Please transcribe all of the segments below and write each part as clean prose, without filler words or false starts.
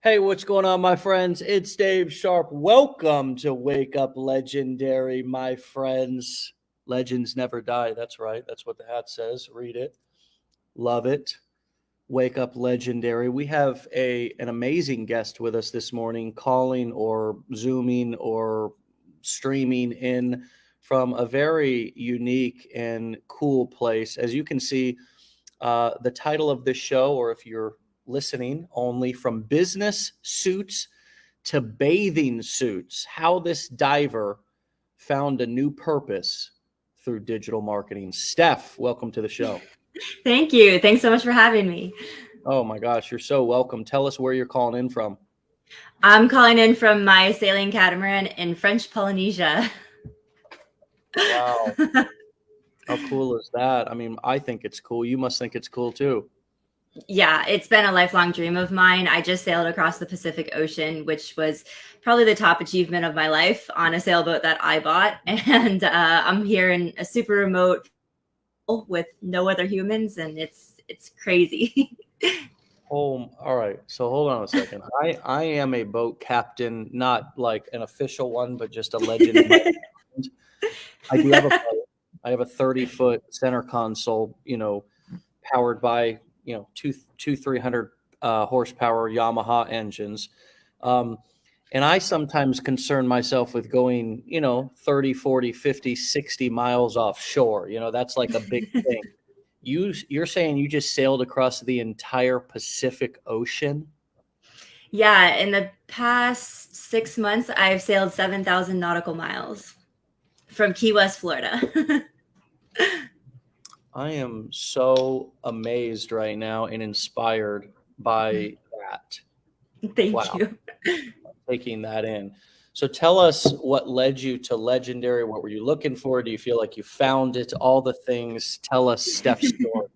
Hey, what's going on, my friends? It's Dave Sharp. Welcome to Wake Up Legendary, my friends. Legends never die. That's right. That's what the hat says. Read it. Love it. Wake Up Legendary. We have an amazing guest with us this morning, calling or zooming or streaming in from a very unique and cool place. As you can see, the title of this show, or if you're listening only, from business suits to bathing suits, how this diver found a new purpose through digital marketing. Steph, welcome to the show. Thank you. Thanks so much for having me. Oh my gosh, you're so welcome. Tell us where you're calling in from. I'm calling in from my sailing catamaran in French Polynesia. Wow. How cool is that? I mean, I think it's cool. You must think it's cool too. Yeah, it's been a lifelong dream of mine. I just sailed across the Pacific Ocean, which was probably the top achievement of my life on a sailboat that I bought. And I'm here in a super remote with no other humans, and it's crazy. Oh, all right. So hold on a second. I am a boat captain, not like an official one, but just a legend in my mind. I do have a boat. I have a 30-foot center console, powered by, two 300 horsepower Yamaha engines. Um, and I sometimes concern myself with going, 30, 40, 50, 60 miles offshore. That's like a big thing. You're saying you just sailed across the entire Pacific Ocean? Yeah, in the past 6 months, I've sailed 7,000 nautical miles from Key West, Florida. I am so amazed right now and inspired by that. Thank Wow, you. taking that in. So tell us what led you to Legendary. What were you looking for? Do you feel like you found it? All the things. Tell us Steph's story.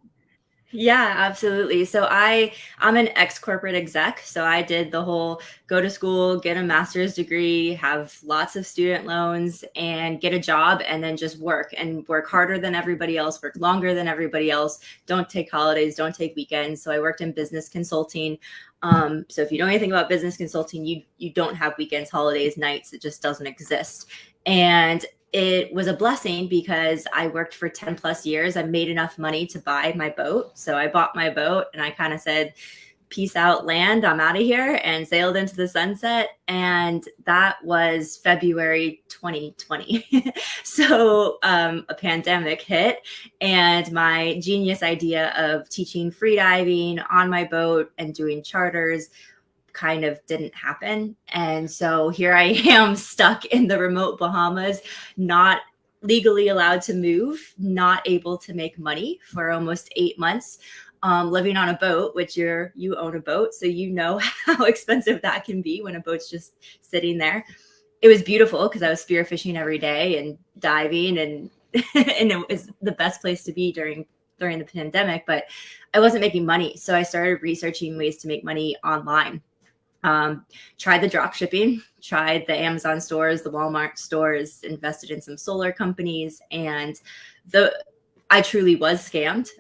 Yeah, absolutely. So I'm an ex-corporate exec. So I did the whole go to school, get a master's degree, have lots of student loans, and get a job, and then just work and work harder than everybody else, work longer than everybody else, don't take holidays, don't take weekends. So I worked in business consulting. So if you know anything about business consulting, you don't have weekends, holidays, nights. It just doesn't exist. And it was a blessing because I worked for 10 plus years. I made enough money to buy my boat. So I bought my boat and I kind of said, peace out, land. I'm out of here, and sailed into the sunset. And that was February 2020. So a pandemic hit, and my genius idea of teaching freediving on my boat and doing charters kind of didn't happen. And so here I am stuck in the remote Bahamas, not legally allowed to move, not able to make money for almost 8 months, living on a boat, which you own a boat, so you know how expensive that can be when a boat's just sitting there. It was beautiful because I was spearfishing every day and diving, and and it was the best place to be during the pandemic, but I wasn't making money. So I started researching ways to make money online. Tried the drop shipping, tried the Amazon stores, the Walmart stores, invested in some solar companies, and the I truly was scammed.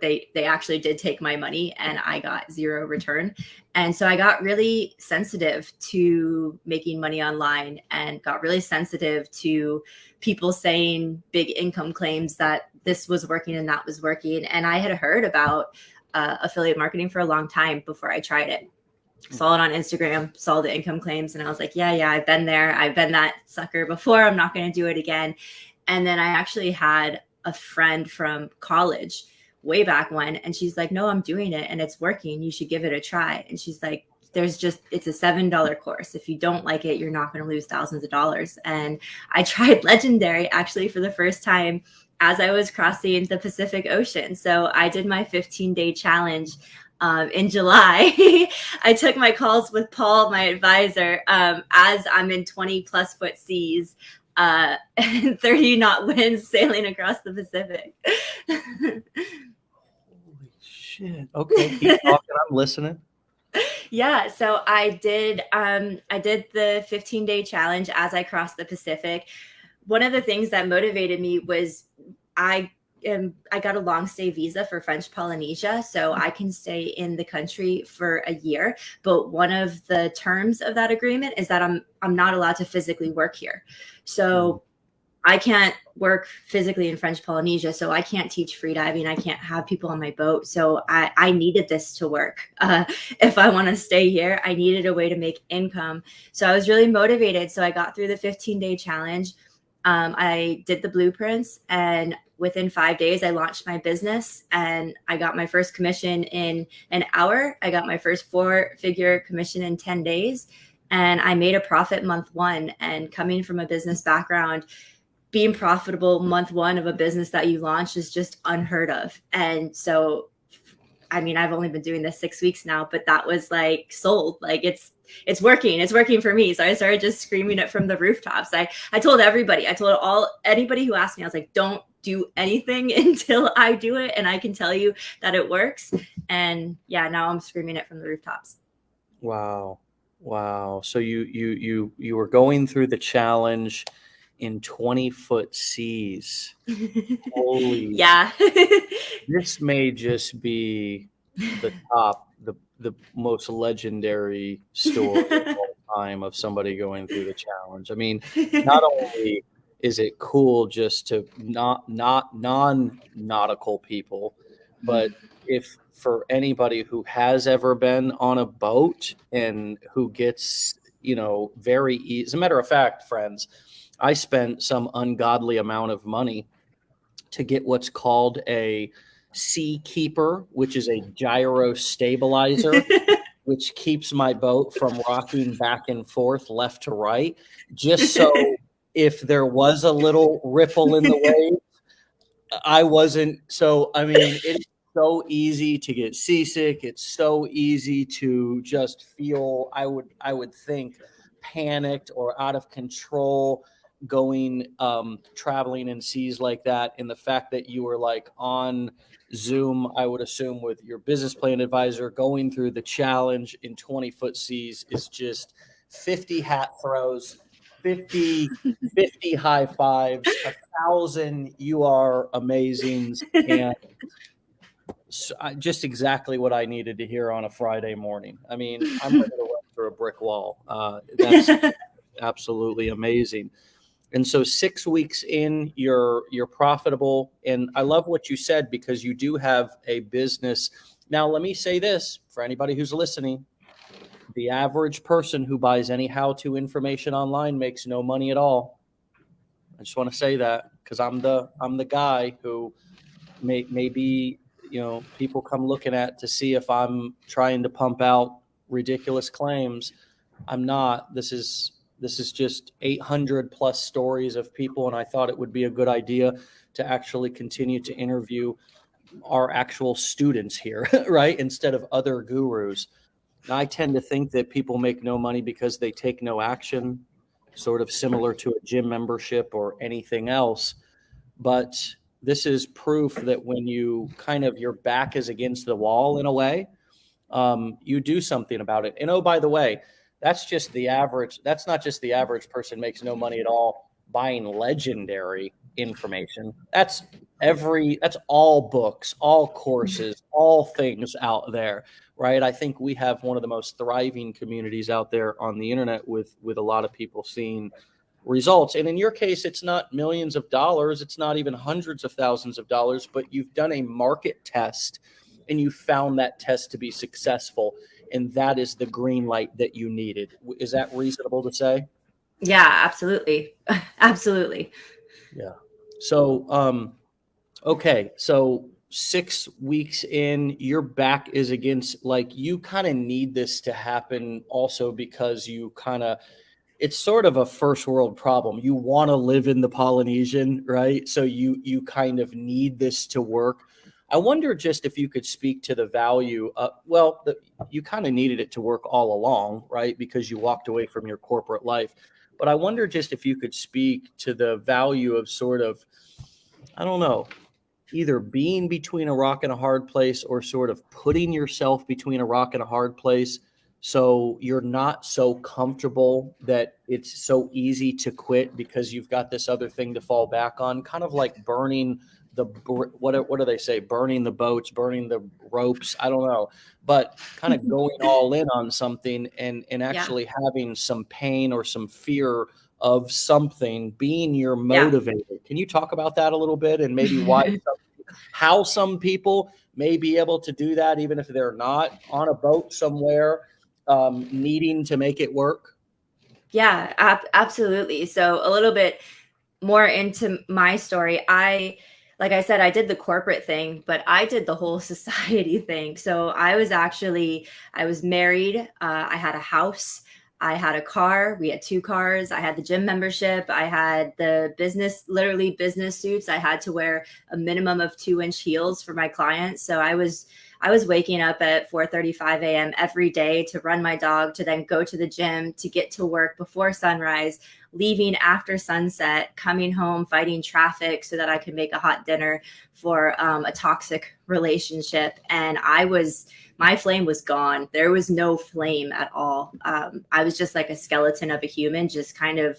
They actually did take my money, and I got zero return. And so I got really sensitive to making money online, and got really sensitive to people saying big income claims that this was working and that was working. And I had heard about affiliate marketing for a long time before I tried it. Saw it on Instagram, saw the income claims, and I was like, yeah, I've been there. I've been that sucker before. I'm not going to do it again. And then I actually had a friend from college way back when, and she's like, no, I'm doing it and it's working. You should give it a try. And she's like, it's a $7 course. If you don't like it, you're not going to lose thousands of dollars. And I tried Legendary actually for the first time as I was crossing the Pacific Ocean. So I did my 15-day challenge in July. I took my calls with Paul, my advisor, as I'm in 20 plus foot seas and 30 knot winds sailing across the Pacific. Holy shit. Okay, keep talking. I'm listening. Yeah, so I did the 15-day challenge as I crossed the Pacific. One of the things that motivated me was I I got a long stay visa for French Polynesia, so I can stay in the country for a year. But one of the terms of that agreement is that I'm not allowed to physically work here. So I can't work physically in French Polynesia, so I can't teach freediving. I can't have people on my boat. So I needed this to work. If I want to stay here, I needed a way to make income. So I was really motivated. So I got through the 15-day challenge. I did the blueprints, and within 5 days, I launched my business, and I got my first commission in an hour. I got my first 4-figure commission in 10 days, and I made a profit month 1. And coming from a business background, being profitable month 1 of a business that you launch is just unheard of. And so, I mean, I've only been doing this 6 weeks now, but that was like sold. Like it's working for me. So I started just screaming it from the rooftops. I told everybody, anybody who asked me, I was like, don't do anything until I do it. And I can tell you that it works. And yeah, now I'm screaming it from the rooftops. Wow. So you were going through the challenge in 20-foot seas. Holy. Yeah. This may just be the top, the most legendary story of all time of somebody going through the challenge. I mean, not only is it cool just to not non-nautical people, but if for anybody who has ever been on a boat and who gets, very easy. As a matter of fact, friends, I spent some ungodly amount of money to get what's called a Sea Keeper, which is a gyro stabilizer, which keeps my boat from rocking back and forth left to right, just so if there was a little ripple in the wave, I wasn't. So, I mean, it's so easy to get seasick. It's so easy to just feel, I would think, panicked or out of control going traveling in seas like that. And the fact that you were like on Zoom, I would assume, with your business plan advisor going through the challenge in 20-foot seas is just 50 hat throws, 50 high fives, 1,000 you are amazing, and so just exactly what I needed to hear on a Friday morning. I mean, I'm ready to run through a brick wall. That's absolutely amazing. And so 6 weeks in, you're profitable. And I love what you said, because you do have a business. Now, let me say this for anybody who's listening. The average person who buys any how-to information online makes no money at all. I just want to say that, because I'm the guy who maybe, people come looking at to see if I'm trying to pump out ridiculous claims. I'm not. This is just 800 plus stories of people, and I thought it would be a good idea to actually continue to interview our actual students here, right? Instead of other gurus. And I tend to think that people make no money because they take no action, sort of similar to a gym membership or anything else. But this is proof that when you your back is against the wall in a way, you do something about it. And oh, by the way, that's just the average. That's not just the average person makes no money at all buying legendary information. That's all books, all courses, all things out there, right? I think we have one of the most thriving communities out there on the internet with a lot of people seeing results. And in your case, it's not millions of dollars. It's not even hundreds of thousands of dollars, but you've done a market test and you found that test to be successful. And that is the green light that you needed. Is that reasonable to say? Yeah, absolutely. Absolutely. Yeah. So, okay. So 6 weeks in, your back is against, like, you kind of need this to happen also because it's sort of a first world problem. You want to live in the Polynesian, right? So you kind of need this to work. I wonder just if you could speak to the value of, you kind of needed it to work all along, right? Because you walked away from your corporate life. But I wonder just if you could speak to the value of sort of, I don't know, either being between a rock and a hard place or sort of putting yourself between a rock and a hard place. So you're not so comfortable that it's so easy to quit because you've got this other thing to fall back on, kind of like burning what do they say? Burning the boats, burning the ropes. I don't know, but kind of going all in on something and Yeah. actually having some pain or some fear of something being your Yeah. motivator. Can you talk about that a little bit and maybe how some people may be able to do that even if they're not on a boat somewhere, needing to make it work? Yeah, absolutely. So a little bit more into my story. Like I said, I did the corporate thing, but I did the whole society thing. So I was married. I had a house. I had a car. We had two cars. I had the gym membership. I had the literally business suits. I had to wear a minimum of 2-inch heels for my clients. So I was waking up at 4:35 a.m. every day to run my dog, to then go to the gym, to get to work before sunrise, leaving after sunset, coming home, fighting traffic so that I could make a hot dinner for a toxic relationship. And my flame was gone. There was no flame at all. I was just like a skeleton of a human, just kind of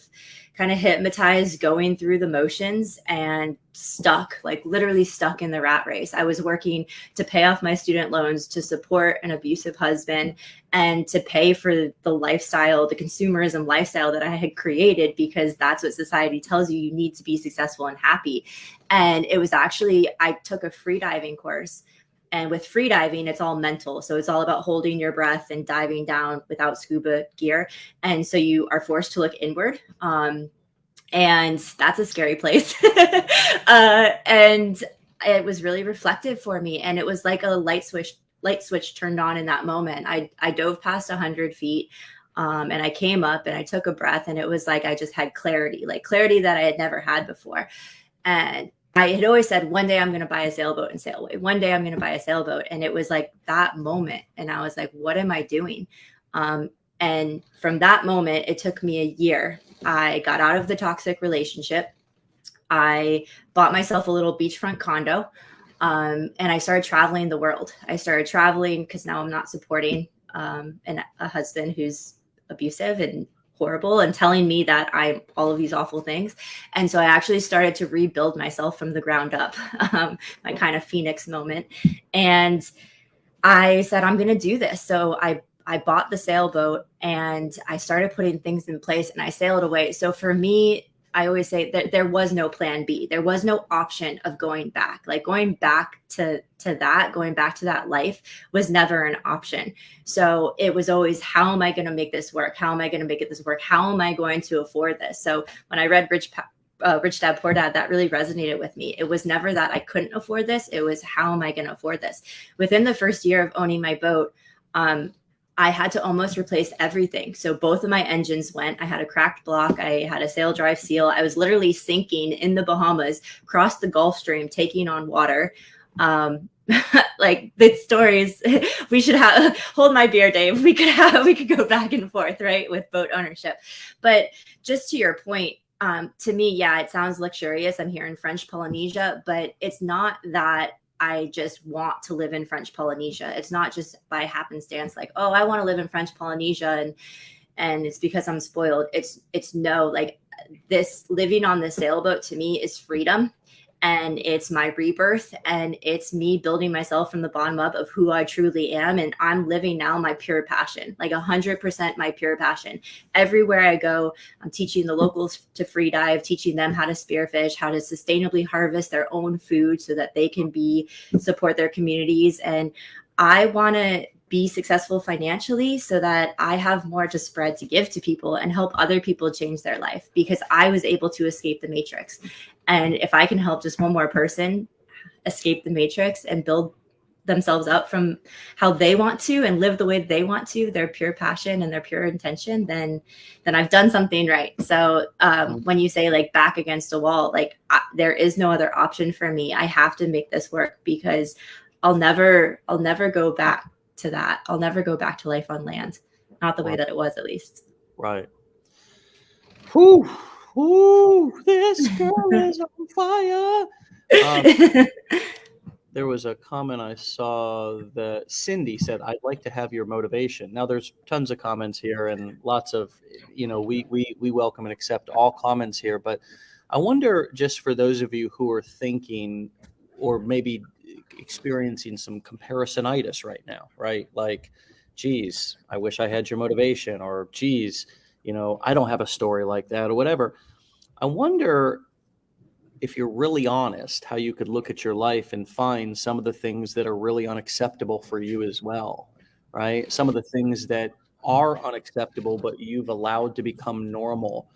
hypnotized, going through the motions and stuck, like literally stuck in the rat race. I was working to pay off my student loans, to support an abusive husband, and to pay for the lifestyle, the consumerism lifestyle that I had created, because that's what society tells you. You need to be successful and happy. And it was actually, I took a free diving course. And with free diving, it's all mental. So it's all about holding your breath and diving down without scuba gear. And so you are forced to look inward. And that's a scary place. And it was really reflective for me. And it was like a light switch turned on in that moment. I dove past 100 feet. And I came up and I took a breath, and it was like I just had clarity, like clarity that I had never had before. And I had always said, one day I'm going to buy a sailboat and sail away. One day I'm going to buy a sailboat. And it was like that moment. And I was like, what am I doing? And from that moment, it took me a year. I got out of the toxic relationship. I bought myself a little beachfront condo. And I started traveling the world. I started traveling because now I'm not supporting a husband who's abusive and horrible and telling me that I'm all of these awful things. And so I actually started to rebuild myself from the ground up, my kind of Phoenix moment. And I said, I'm going to do this. So I bought the sailboat and I started putting things in place, and I sailed away. So for me, I always say that there was no plan B. There was no option of going back. Like going back to that life was never an option. So it was always, how am I going to make this work? How am I going to make this work? How am I going to afford this? So when I read Rich Dad Poor Dad, that really resonated with me. It was never that I couldn't afford this. It was, how am I going to afford this? Within the first year of owning my boat, I had to almost replace everything. So both of my engines went. I had a cracked block. I had a sail drive seal. I was literally sinking in the Bahamas, across the Gulf Stream, taking on water. Like the stories, we should have, hold my beer, Dave. We could go back and forth, right, with boat ownership. But just to your point, to me, yeah, it sounds luxurious. I'm here in French Polynesia, but it's not that I just want to live in French Polynesia. It's not just by happenstance, like, oh, I want to live in French Polynesia and it's because I'm spoiled. It's no, like, this living on the sailboat to me is freedom, and it's my rebirth, and it's me building myself from the bottom up of who I truly am. And I'm living now my pure passion, like 100% my pure passion. Everywhere I go, I'm teaching the locals to free dive, teaching them how to spearfish, how to sustainably harvest their own food so that they can support their communities. And I want to be successful financially so that I have more to spread, to give to people and help other people change their life, because I was able to escape the matrix. And if I can help just one more person escape the matrix and build themselves up from how they want to and live the way they want to, their pure passion and their pure intention, then I've done something right. So when you say like back against a wall, like there is no other option for me. I have to make this work, because I'll never go back to that. I'll never go back to life on land. Not the way that it was, at least. Right. Whew. Ooh, this girl is on fire. There was a comment I saw that Cindy said, I'd like to have your motivation. Now there's tons of comments here and lots of, we welcome and accept all comments here, but I wonder, just for those of you who are thinking or maybe experiencing some comparisonitis right now, right? Like, geez, I wish I had your motivation, or geez, I don't have a story like that, or whatever. I wonder if you're really honest, how you could look at your life and find some of the things that are really unacceptable for you as well, right? Some of the things that are unacceptable, but you've allowed to become normal.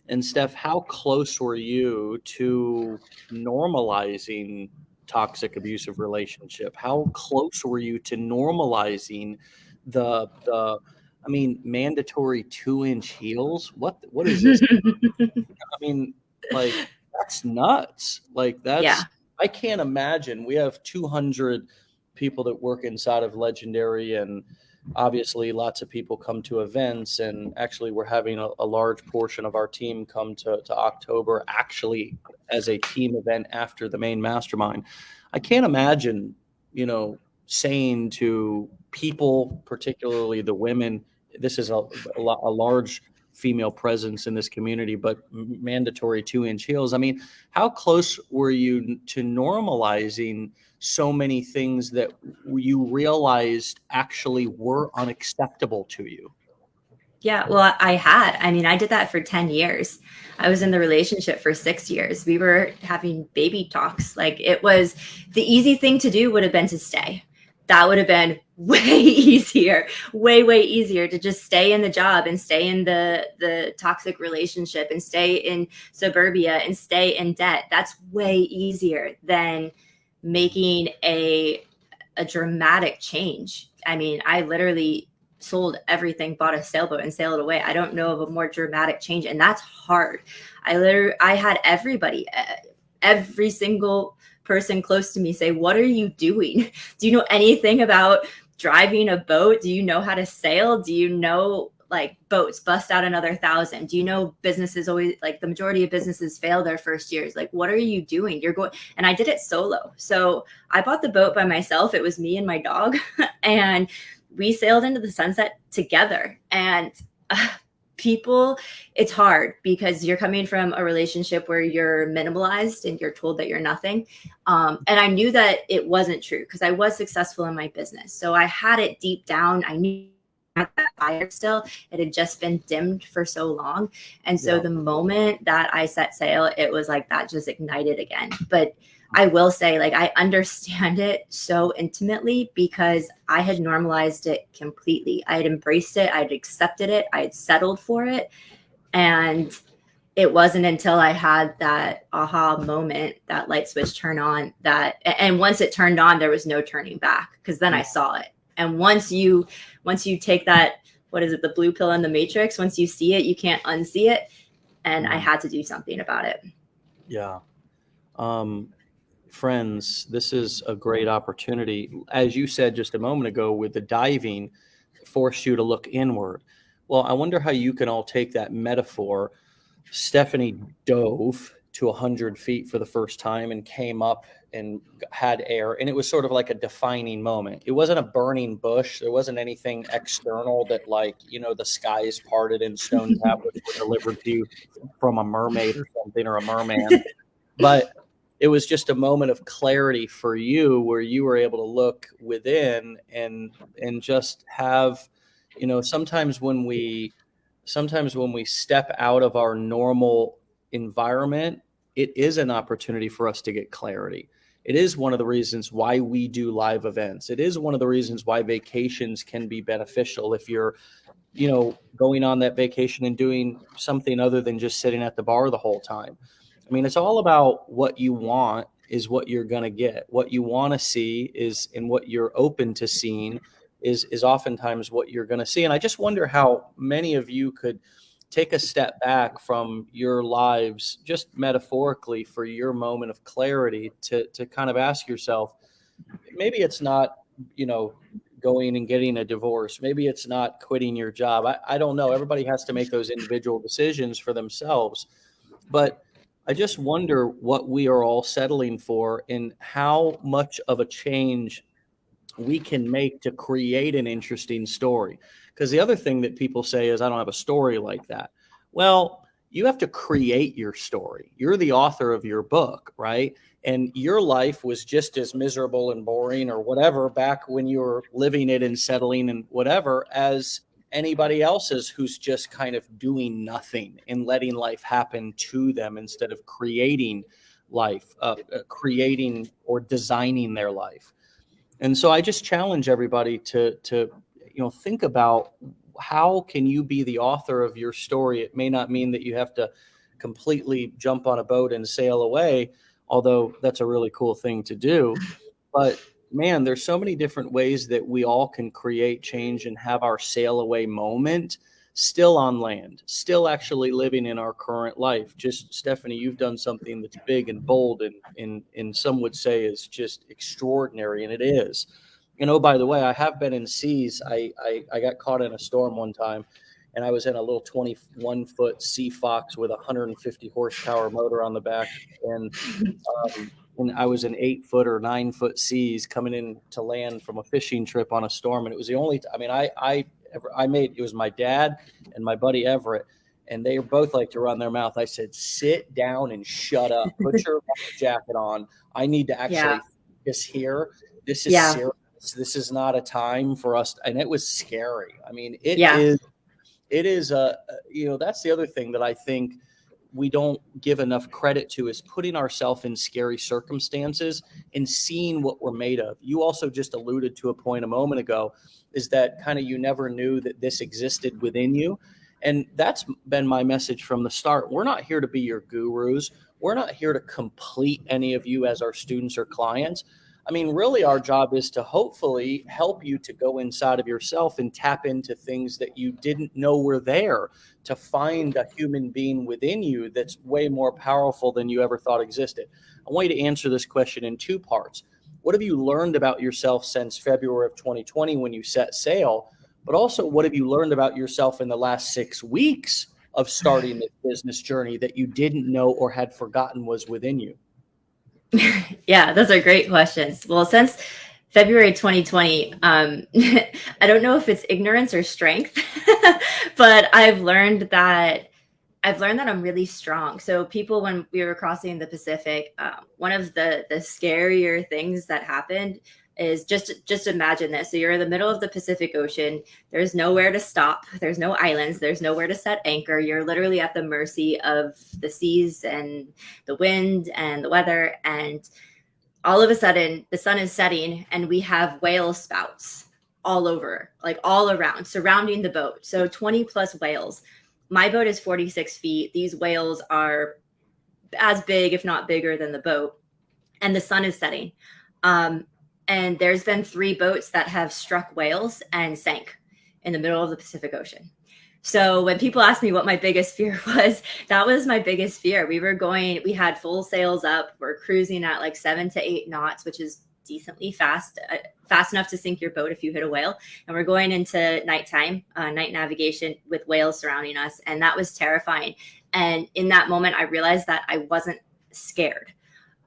And Steph, how close were you to normalizing toxic abusive relationship? How close were you to normalizing the I mean, mandatory 2-inch heels? What is this? I mean, like, that's nuts. Like, Yeah. I can't imagine. We have 200 people that work inside of Legendary, and obviously lots of people come to events. And actually, we're having a large portion of our team come to October, actually, as a team event after the main mastermind. I can't imagine, saying to people, particularly the women, this is a large female presence in this community, but mandatory 2-inch heels. I mean, how close were you to normalizing so many things that you realized actually were unacceptable to you? Yeah, well, I mean, I did that for 10 years. I was in the relationship for 6 years. We were having baby talks. Like, it was the easy thing to do would have been to stay. That would have been way easier, way easier to just stay in the job and stay in the toxic relationship and stay in suburbia and stay in debt. That's way easier than making a dramatic change. I mean, I literally sold everything, bought a sailboat and sailed away. I don't know of a more dramatic change, and that's hard. I had every single person close to me say, "What are you doing? Do you know anything about driving a boat? Do you know how to sail? Do you know, like, boats bust out another 1,000? Do you know businesses always, like, the majority of businesses fail their first years? Like, what are you doing? You're going." And I did it solo. So I bought the boat by myself. It was me and my dog. And we sailed into the sunset together. And people, it's hard because you're coming from a relationship where you're minimalized and you're told that you're nothing. And I knew that it wasn't true because I was successful in my business. So I had it deep down. I knew that fire still. It had just been dimmed for so long. And so the moment that I set sail, it was like that just ignited again. But I will say, like, I understand it so intimately because I had normalized it completely. I had embraced it. I had accepted it. I had settled for it. And it wasn't until I had that aha moment, that light switch turn on, and once it turned on, there was no turning back because then I saw it. And once you take that, what is it, the blue pill in the Matrix, once you see it, you can't unsee it. And I had to do something about it. Yeah. Friends, this is a great opportunity. As you said just a moment ago, with the diving, forced you to look inward. Well, I wonder how you can all take that metaphor. Stephanie dove to 100 feet for the first time and came up and had air. And it was sort of like a defining moment. It wasn't a burning bush. There wasn't anything external that, like, the skies parted and stone tablets were delivered to you from a mermaid or something, or a merman. But it was just a moment of clarity for you where you were able to look within and just have, sometimes when we step out of our normal environment, it is an opportunity for us to get clarity. It is one of the reasons why we do live events. It is one of the reasons why vacations can be beneficial if you're, going on that vacation and doing something other than just sitting at the bar the whole time. I mean, it's all about what you want is what you're going to get. What you want to see is, and what you're open to seeing is oftentimes what you're going to see. And I just wonder how many of you could take a step back from your lives, just metaphorically, for your moment of clarity to kind of ask yourself, maybe it's not, going and getting a divorce. Maybe it's not quitting your job. I don't know. Everybody has to make those individual decisions for themselves. But I just wonder what we are all settling for and how much of a change we can make to create an interesting story. Because the other thing that people say is, I don't have a story like that. Well, you have to create your story. You're the author of your book, right? And your life was just as miserable and boring or whatever back when you were living it and settling and whatever as anybody else's who's just kind of doing nothing and letting life happen to them instead of creating life, creating or designing their life. And so I just challenge everybody to think about, how can you be the author of your story? It may not mean that you have to completely jump on a boat and sail away, although that's a really cool thing to do. But man, there's so many different ways that we all can create change and have our sail away moment still on land, still actually living in our current life. Just, Stephanie, you've done something that's big and bold and some would say is just extraordinary, and it is. And oh, by the way, I have been in seas. I got caught in a storm one time, and I was in a little 21-foot Sea Fox with a 150 horsepower motor on the back, and I was in 8-foot or 9-foot seas coming in to land from a fishing trip on a storm, and it was the only. It was my dad and my buddy Everett, and they both like to run their mouth. I said, "Sit down and shut up. Put your jacket on. I need to actually focus here. This is serious. This is not a time for us." And it was scary. I mean, it is that's the other thing that I think we don't give enough credit to, is putting ourselves in scary circumstances and seeing what we're made of. You also just alluded to a point a moment ago, is that kind of you never knew that this existed within you. And that's been my message from the start. We're not here to be your gurus. We're not here to complete any of you as our students or clients. I mean, really, our job is to hopefully help you to go inside of yourself and tap into things that you didn't know were there, to find a human being within you that's way more powerful than you ever thought existed. I want you to answer this question in two parts. What have you learned about yourself since February of 2020 when you set sail? But also, what have you learned about yourself in the last 6 weeks of starting this business journey that you didn't know or had forgotten was within you? Yeah, those are great questions. Well, since February 2020, I don't know if it's ignorance or strength, but I've learned that I'm really strong. So people, when we were crossing the Pacific, one of the scarier things that happened is just imagine this. So you're in the middle of the Pacific Ocean. There's nowhere to stop. There's no islands. There's nowhere to set anchor. You're literally at the mercy of the seas and the wind and the weather. And all of a sudden, the sun is setting and we have whale spouts all over, like all around, surrounding the boat. So 20 plus whales. My boat is 46 feet. These whales are as big, if not bigger, than the boat. And the sun is setting. And there's been 3 boats that have struck whales and sank in the middle of the Pacific Ocean. So when people ask me what my biggest fear was, that was my biggest fear. We had full sails up. We're cruising at like 7 to 8 knots, which is decently fast enough to sink your boat if you hit a whale. And we're going into nighttime, night navigation with whales surrounding us. And that was terrifying. And in that moment, I realized that I wasn't scared.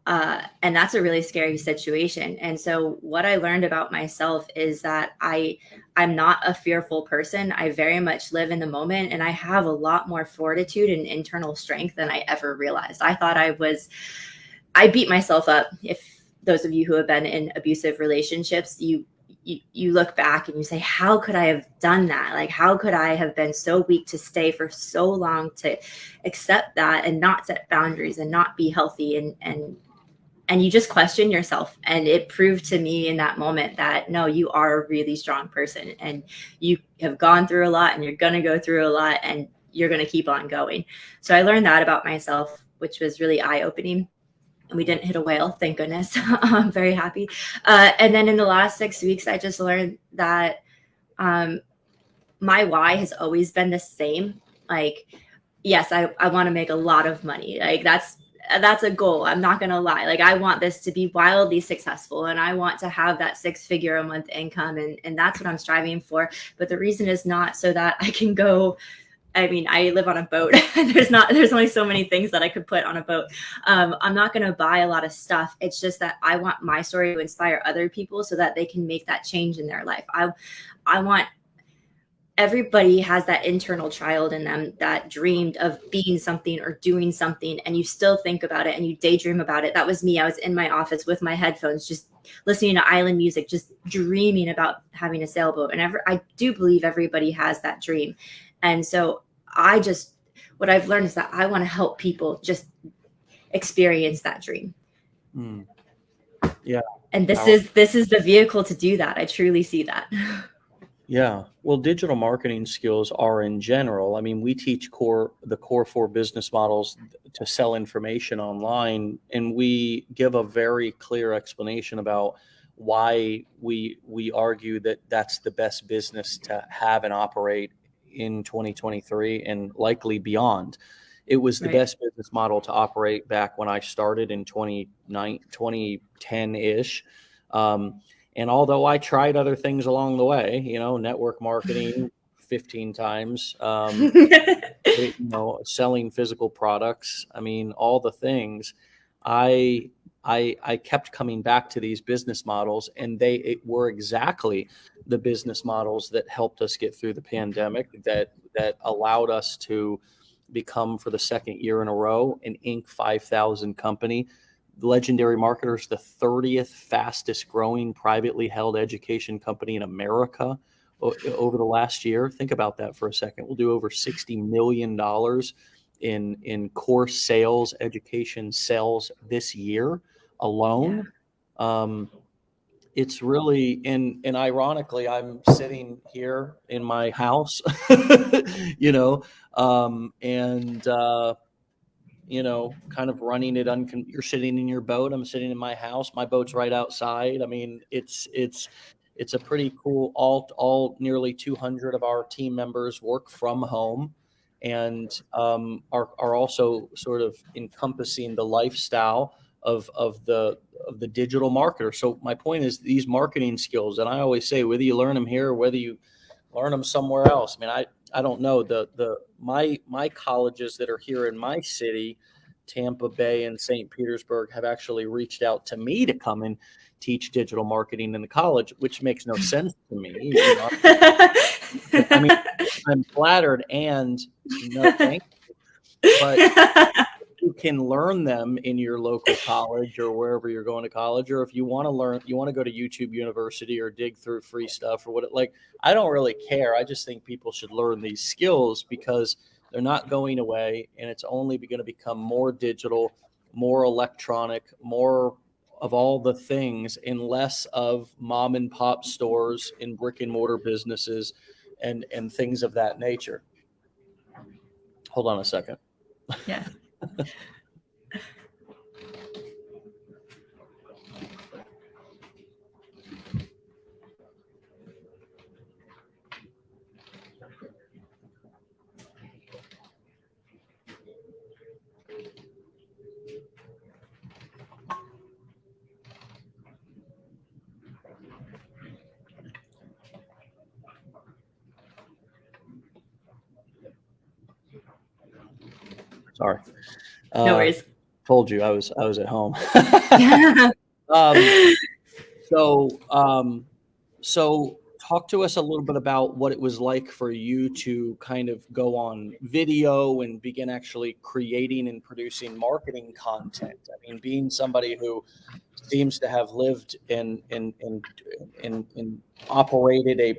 And that's a really scary situation. And so what I learned about myself is that I'm not a fearful person. I very much live in the moment, and I have a lot more fortitude and internal strength than I ever realized. I thought I beat myself up. If those of you who have been in abusive relationships, you look back and you say, how could I have done that? Like, how could I have been so weak to stay for so long, to accept that and not set boundaries and not be healthy? And you just question yourself. And it proved to me in that moment that, no, you are a really strong person, and you have gone through a lot, and you're going to go through a lot, and you're going to keep on going. So I learned that about myself, which was really eye-opening. And we didn't hit a whale, thank goodness. I'm very happy. And then in the last 6 weeks, I just learned that my why has always been the same. Like, yes, I want to make a lot of money. Like, that's a goal. I'm not going to lie. Like, I want this to be wildly successful, and I want to have that 6-figure a month income. And that's what I'm striving for. But the reason is not so that I can go, I mean, I live on a boat. There's only so many things that I could put on a boat. I'm not going to buy a lot of stuff. It's just that I want my story to inspire other people so that they can make that change in their life. I want everybody has that internal child in them that dreamed of being something or doing something, and you still think about it and you daydream about it. That was me. I was in my office with my headphones, just listening to island music, just dreaming about having a sailboat. And I do believe everybody has that dream. And so what I've learned is that I want to help people just experience that dream. Yeah. And this is the vehicle to do that. I truly see that. Yeah. Well, digital marketing skills are in general. I mean, we teach the core 4 business models to sell information online, and we give a very clear explanation about why we argue that that's the best business to have and operate in 2023 and likely beyond. It was the Right. best business model to operate back when I started in 2010-ish. And although I tried other things along the way, network marketing 15 times, selling physical products, I mean, all the things, I kept coming back to these business models, and they were exactly the business models that helped us get through the pandemic, that allowed us to become, for the second year in a row, an Inc. 5000 company. Legendary Marketers, the 30th fastest growing privately held education company in America over the last year. Think about that for a second. We'll do over $60 million in course sales, education sales this year alone. Yeah. It's really, and ironically, I'm sitting here in my house, kind of running it. You're sitting in your boat. I'm sitting in my house. My boat's right outside. I mean, it's a pretty cool. All nearly 200 of our team members work from home, and are also sort of encompassing the lifestyle of the digital marketer. So my point is, these marketing skills, and I always say, whether you learn them here or whether you learn them somewhere else. I mean, I don't know, my colleges that are here in my city, Tampa Bay and St. Petersburg, have actually reached out to me to come and teach digital marketing in the college, which makes no sense to me. I mean, I'm flattered, and no thank you, but you can learn them in your local college or wherever you're going to college. Or if you want to go to YouTube University or dig through free stuff or I don't really care. I just think people should learn these skills because they're not going away, and it's only going to become more digital, more electronic, more of all the things, and less of mom and pop stores in brick and mortar businesses and things of that nature. Hold on a second. Yeah. Sorry. No worries. Told you I was at home. So talk to us a little bit about what it was like for you to kind of go on video and begin actually creating and producing marketing content. I mean, being somebody who seems to have lived and operated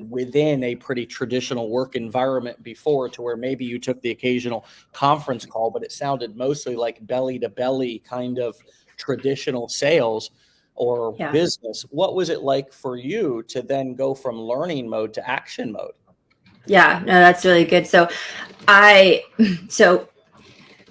within a pretty traditional work environment before, to where maybe you took the occasional conference call, but it sounded mostly like belly to belly kind of traditional sales or business. What was it like for you to then go from learning mode to action mode? Yeah, no, that's really good. So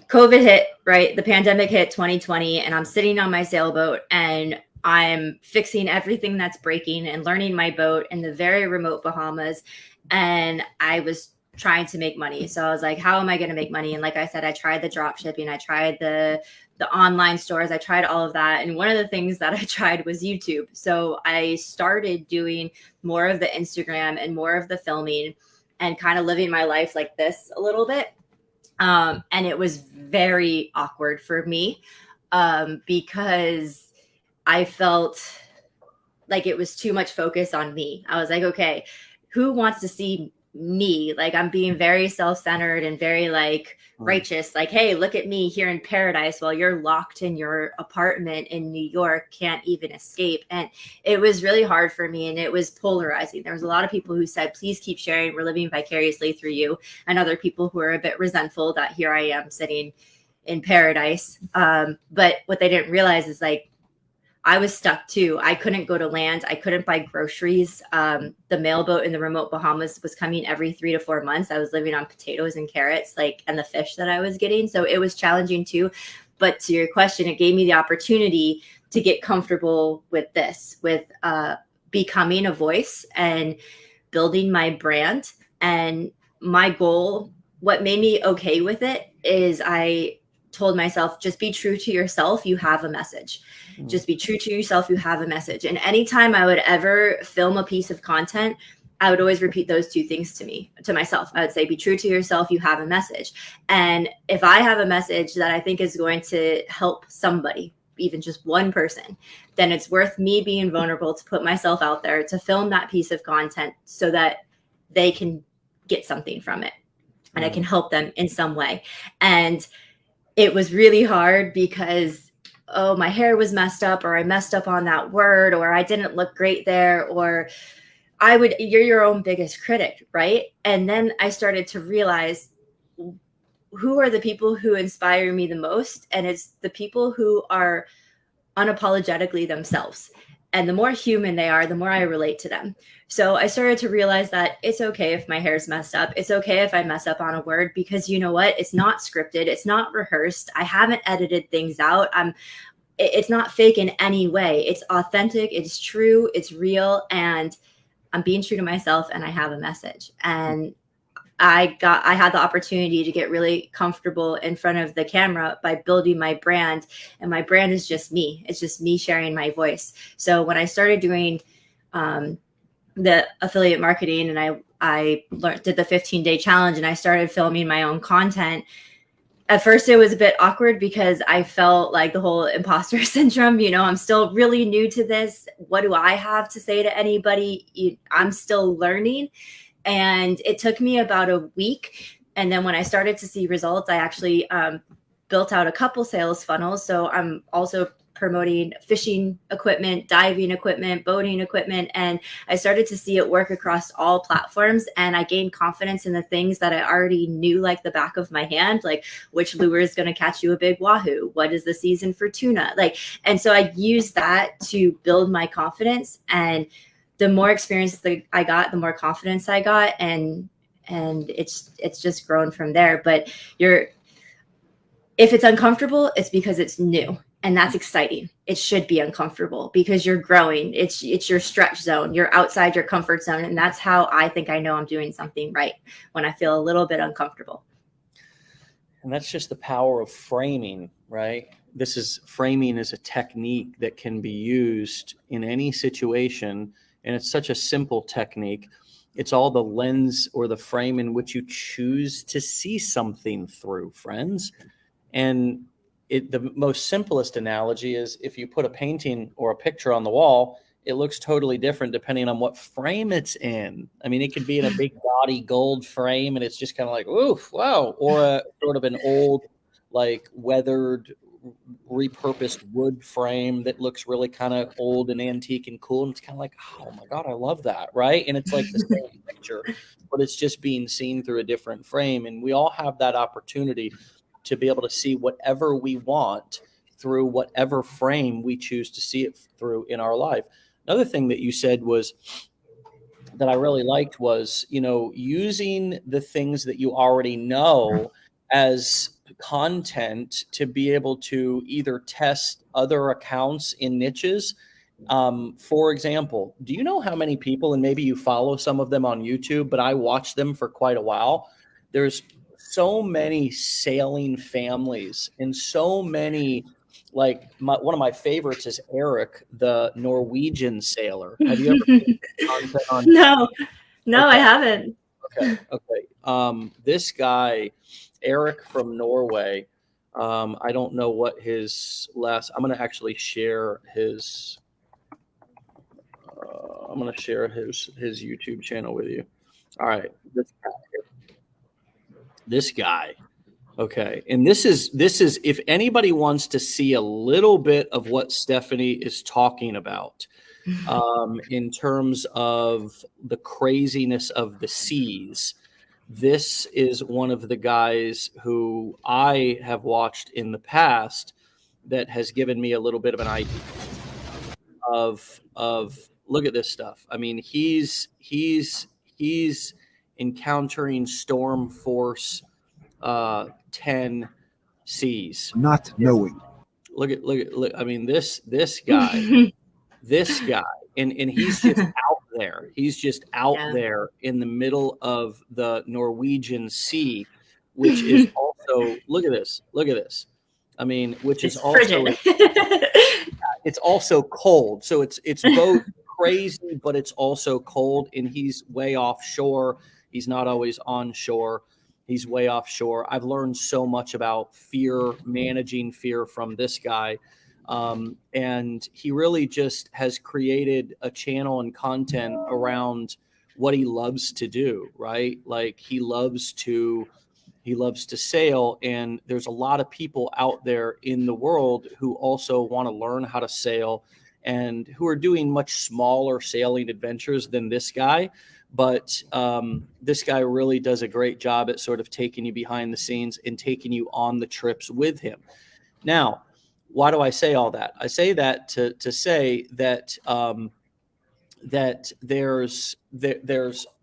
COVID hit, right? The pandemic hit 2020, and I'm sitting on my sailboat and I'm fixing everything that's breaking and learning my boat in the very remote Bahamas. And I was trying to make money. So I was like, how am I going to make money? And like I said, I tried the drop shipping, I tried the online stores, I tried all of that. And one of the things that I tried was YouTube. So I started doing more of the Instagram and more of the filming and kind of living my life like this a little bit. And it was very awkward for me because I felt like it was too much focus on me. I was like, okay, who wants to see me? Like, I'm being very self-centered and very like righteous, like, hey, look at me here in paradise while you're locked in your apartment in New York, can't even escape. And it was really hard for me, and it was polarizing. There was a lot of people who said, please keep sharing, we're living vicariously through you, and other people who are a bit resentful that here I am sitting in paradise. But what they didn't realize is, like, I was stuck too. I couldn't go to land. I couldn't buy groceries. The mail boat in the remote Bahamas was coming every 3 to 4 months. I was living on potatoes and carrots, like, and the fish that I was getting. So it was challenging too. But to your question, it gave me the opportunity to get comfortable with this, with becoming a voice and building my brand. And my goal, what made me okay with it, is I told myself, just be true to yourself. You have a message. Just be true to yourself. You have a message. And anytime I would ever film a piece of content, I would always repeat those two things to myself. I would say, be true to yourself. You have a message. And if I have a message that I think is going to help somebody, even just one person, then it's worth me being vulnerable to put myself out there, to film that piece of content so that they can get something from it and I can help them in some way. And it was really hard because, oh, my hair was messed up, or I messed up on that word, or I didn't look great there, or you're your own biggest critic, right? And then I started to realize, who are the people who inspire me the most? And it's the people who are unapologetically themselves. And the more human they are, the more I relate to them. So I started to realize that it's okay if my hair's messed up. It's okay if I mess up on a word, because you know what? It's not scripted. It's not rehearsed. I haven't edited things out. It's not fake in any way. It's authentic. It's true. It's real. And I'm being true to myself, and I have a message. And I had the opportunity to get really comfortable in front of the camera by building my brand. And my brand is just me. It's just me sharing my voice. So when I started doing the affiliate marketing, and I did the 15-day challenge, and I started filming my own content, at first it was a bit awkward because I felt like the whole imposter syndrome. I'm still really new to this. What do I have to say to anybody? I'm still learning. And it took me about a week. And then when I started to see results, I actually built out a couple sales funnels. So I'm also promoting fishing equipment, diving equipment, boating equipment. And I started to see it work across all platforms. And I gained confidence in the things that I already knew like the back of my hand, like which lure is going to catch you a big wahoo? What is the season for tuna? And so I used that to build my confidence. And the more experience that I got, the more confidence I got. And it's just grown from there. But if it's uncomfortable, it's because it's new. And that's exciting. It should be uncomfortable because you're growing. It's your stretch zone. You're outside your comfort zone. And that's how I think I know I'm doing something right, when I feel a little bit uncomfortable. And that's just the power of framing, right? Framing is a technique that can be used in any situation. And it's such a simple technique. It's all the lens or the frame in which you choose to see something through, friends. And the most simplest analogy is, if you put a painting or a picture on the wall, it looks totally different depending on what frame it's in. I mean, it could be in a big gaudy gold frame and it's just kind of like, oof, wow. Or a sort of an old, like weathered, repurposed wood frame that looks really kind of old and antique and cool. And it's kind of like, oh my God, I love that. Right. And it's like the same picture, but it's just being seen through a different frame. And we all have that opportunity to be able to see whatever we want through whatever frame we choose to see it through in our life. Another thing that you said was that I really liked was, using the things that you already know as content to be able to either test other accounts in niches. For example, do you know how many people, and maybe you follow some of them on YouTube, but I watch them for quite a while. There's so many sailing families and so many, one of my favorites is Eric, the Norwegian sailor. Have you ever seen content on? No, okay. I haven't. Okay. This guy, Eric from Norway, I don't know what his I'm going to actually share his, I'm going to share his YouTube channel with you. All right. This guy. Okay. And this is if anybody wants to see a little bit of what Stephanie is talking about, in terms of the craziness of the seas, this is one of the guys who I have watched in the past that has given me a little bit of an idea of look at this stuff. I mean, he's encountering storm force 10 C's. Not knowing. Look. I mean, this guy, and he's just out there. He's just out there in the middle of the Norwegian Sea, which is also, look at this. I mean, which is also, it's also cold. So it's both crazy, but it's also cold, and he's way offshore. He's not always on shore. He's way offshore. I've learned so much about fear, managing fear from this guy. And he really just has created a channel and content around what he loves to do, right? Like he loves to sail, and there's a lot of people out there in the world who also want to learn how to sail and who are doing much smaller sailing adventures than this guy. But this guy really does a great job at sort of taking you behind the scenes and taking you on the trips with him. Now, why do I say all that? I say that to say that that there's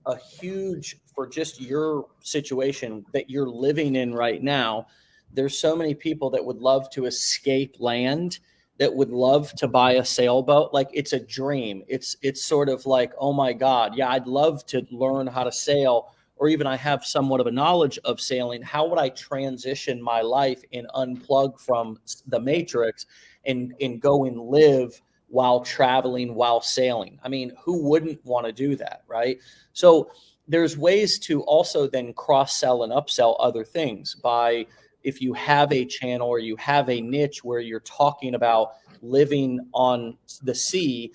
a huge, for just your situation that you're living in right now, there's so many people that would love to escape land, that would love to buy a sailboat. Like it's a dream. It's sort of like, oh my God, yeah, I'd love to learn how to sail, or even I have somewhat of a knowledge of sailing. How would I transition my life and unplug from the matrix and go and live while traveling, while sailing? I mean, who wouldn't want to do that, right? So there's ways to also then cross-sell and upsell other things by, if you have a channel or you have a niche where you're talking about living on the sea,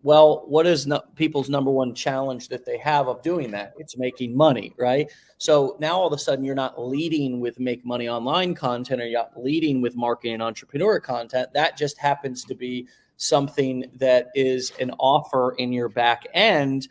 well, what is people's number one challenge that they have of doing that? It's making money, right? So now all of a sudden you're not leading with make money online content, or you're not leading with marketing and entrepreneur content. That just happens to be something that is an offer in your back end.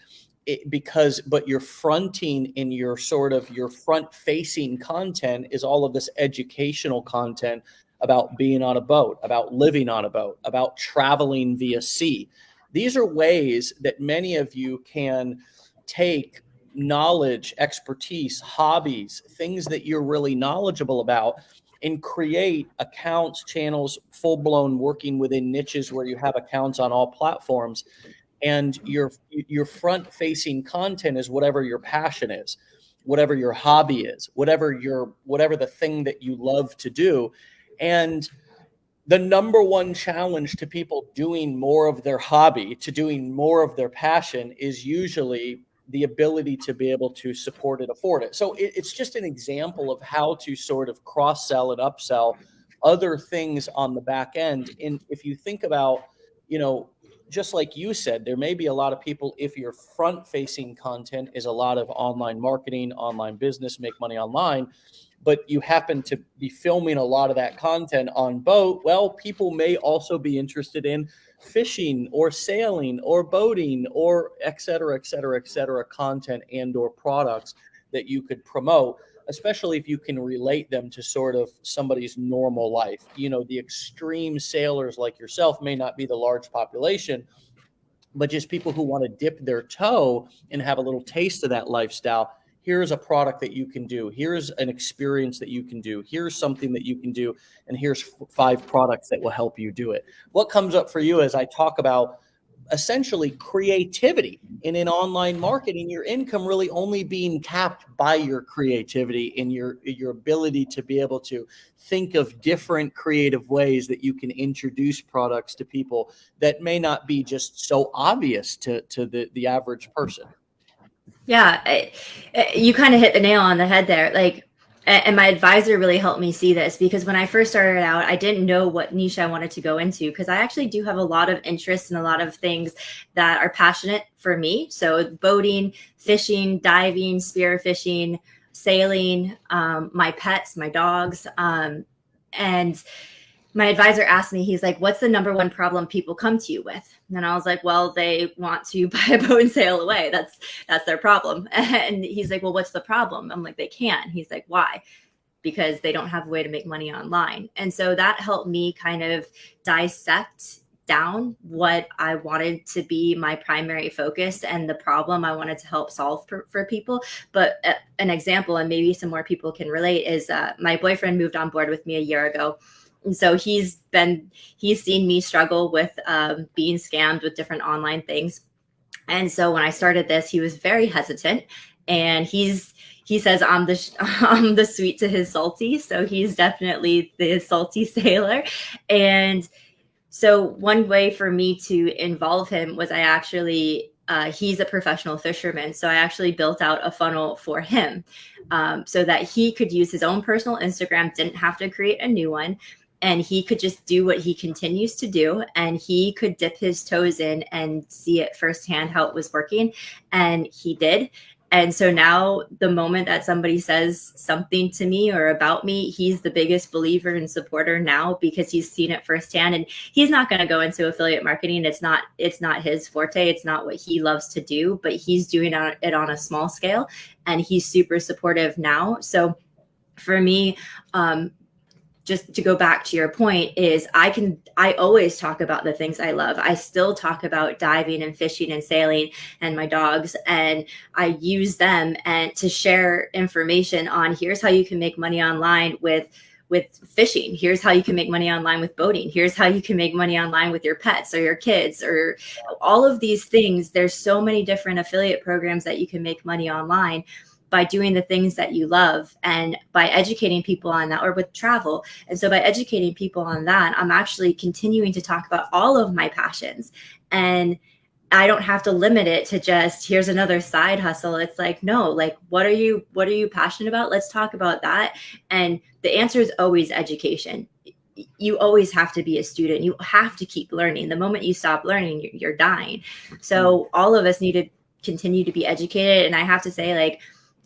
But your fronting in your sort of your front facing content is all of this educational content about being on a boat, about living on a boat, about traveling via sea. These are ways that many of you can take knowledge, expertise, hobbies, things that you're really knowledgeable about, and create accounts, channels, full-blown working within niches where you have accounts on all platforms. And your front-facing content is whatever your passion is, whatever your hobby is, whatever the thing that you love to do. And the number one challenge to people doing more of their hobby, to doing more of their passion, is usually the ability to be able to support it, afford it. So it's just an example of how to sort of cross-sell and upsell other things on the back end. And if you think about, just like you said, there may be a lot of people, if your front-facing content is a lot of online marketing, online business, make money online, but you happen to be filming a lot of that content on boat, well, people may also be interested in fishing or sailing or boating or et cetera, content and or products that you could promote, especially if you can relate them to sort of somebody's normal life. The extreme sailors like yourself may not be the large population, but just people who want to dip their toe and have a little taste of that lifestyle. Here's a product that you can do. Here's an experience that you can do. Here's something that you can do. And here's 5 products that will help you do it. What comes up for you as I talk about essentially creativity in online marketing, your income really only being capped by your creativity and your ability to be able to think of different creative ways that you can introduce products to people that may not be just so obvious to the average person. Yeah, you kind of hit the nail on the head there. Like, And my advisor really helped me see this, because when I first started out, I didn't know what niche I wanted to go into, because I actually do have a lot of interest in a lot of things that are passionate for me. So boating, fishing, diving, spearfishing, sailing, my pets, my dogs. And my advisor asked me, he's like, what's the number one problem people come to you with? And I was like, well, they want to buy a boat and sail away. That's their problem. And he's like, well, what's the problem? I'm like, they can't. He's like, why? Because they don't have a way to make money online. And so that helped me kind of dissect down what I wanted to be my primary focus and the problem I wanted to help solve for people. But an example, and maybe some more people can relate, is my boyfriend moved on board with me a year ago. And so he's seen me struggle with being scammed with different online things. And so when I started this, he was very hesitant, and he says I'm the sweet to his salty. So he's definitely the salty sailor. And so one way for me to involve him was he's a professional fisherman. So I actually built out a funnel for him, so that he could use his own personal Instagram, didn't have to create a new one. And he could just do what he continues to do, and he could dip his toes in and see it firsthand how it was working. And he did. And so now the moment that somebody says something to me or about me, he's the biggest believer and supporter now, because he's seen it firsthand. And he's not going to go into affiliate marketing. It's not his forte. It's not what he loves to do, but he's doing it on a small scale, and he's super supportive now. So for me, just to go back to your point, is I always talk about the things I love. I still talk about diving and fishing and sailing and my dogs, and I use them and to share information on, here's how you can make money online with fishing. Here's how you can make money online with boating. Here's how you can make money online with your pets or your kids, or all of these things. There's so many different affiliate programs that you can make money online by doing the things that you love, and by educating people on that, or with travel. And so by educating people on that, I'm actually continuing to talk about all of my passions, and I don't have to limit it to just, here's another side hustle. It's like, no, like, what are you passionate about? Let's talk about that. And the answer is always education. You always have to be a student. You have to keep learning. The moment you stop learning, you're dying. So all of us need to continue to be educated. And I have to say, like,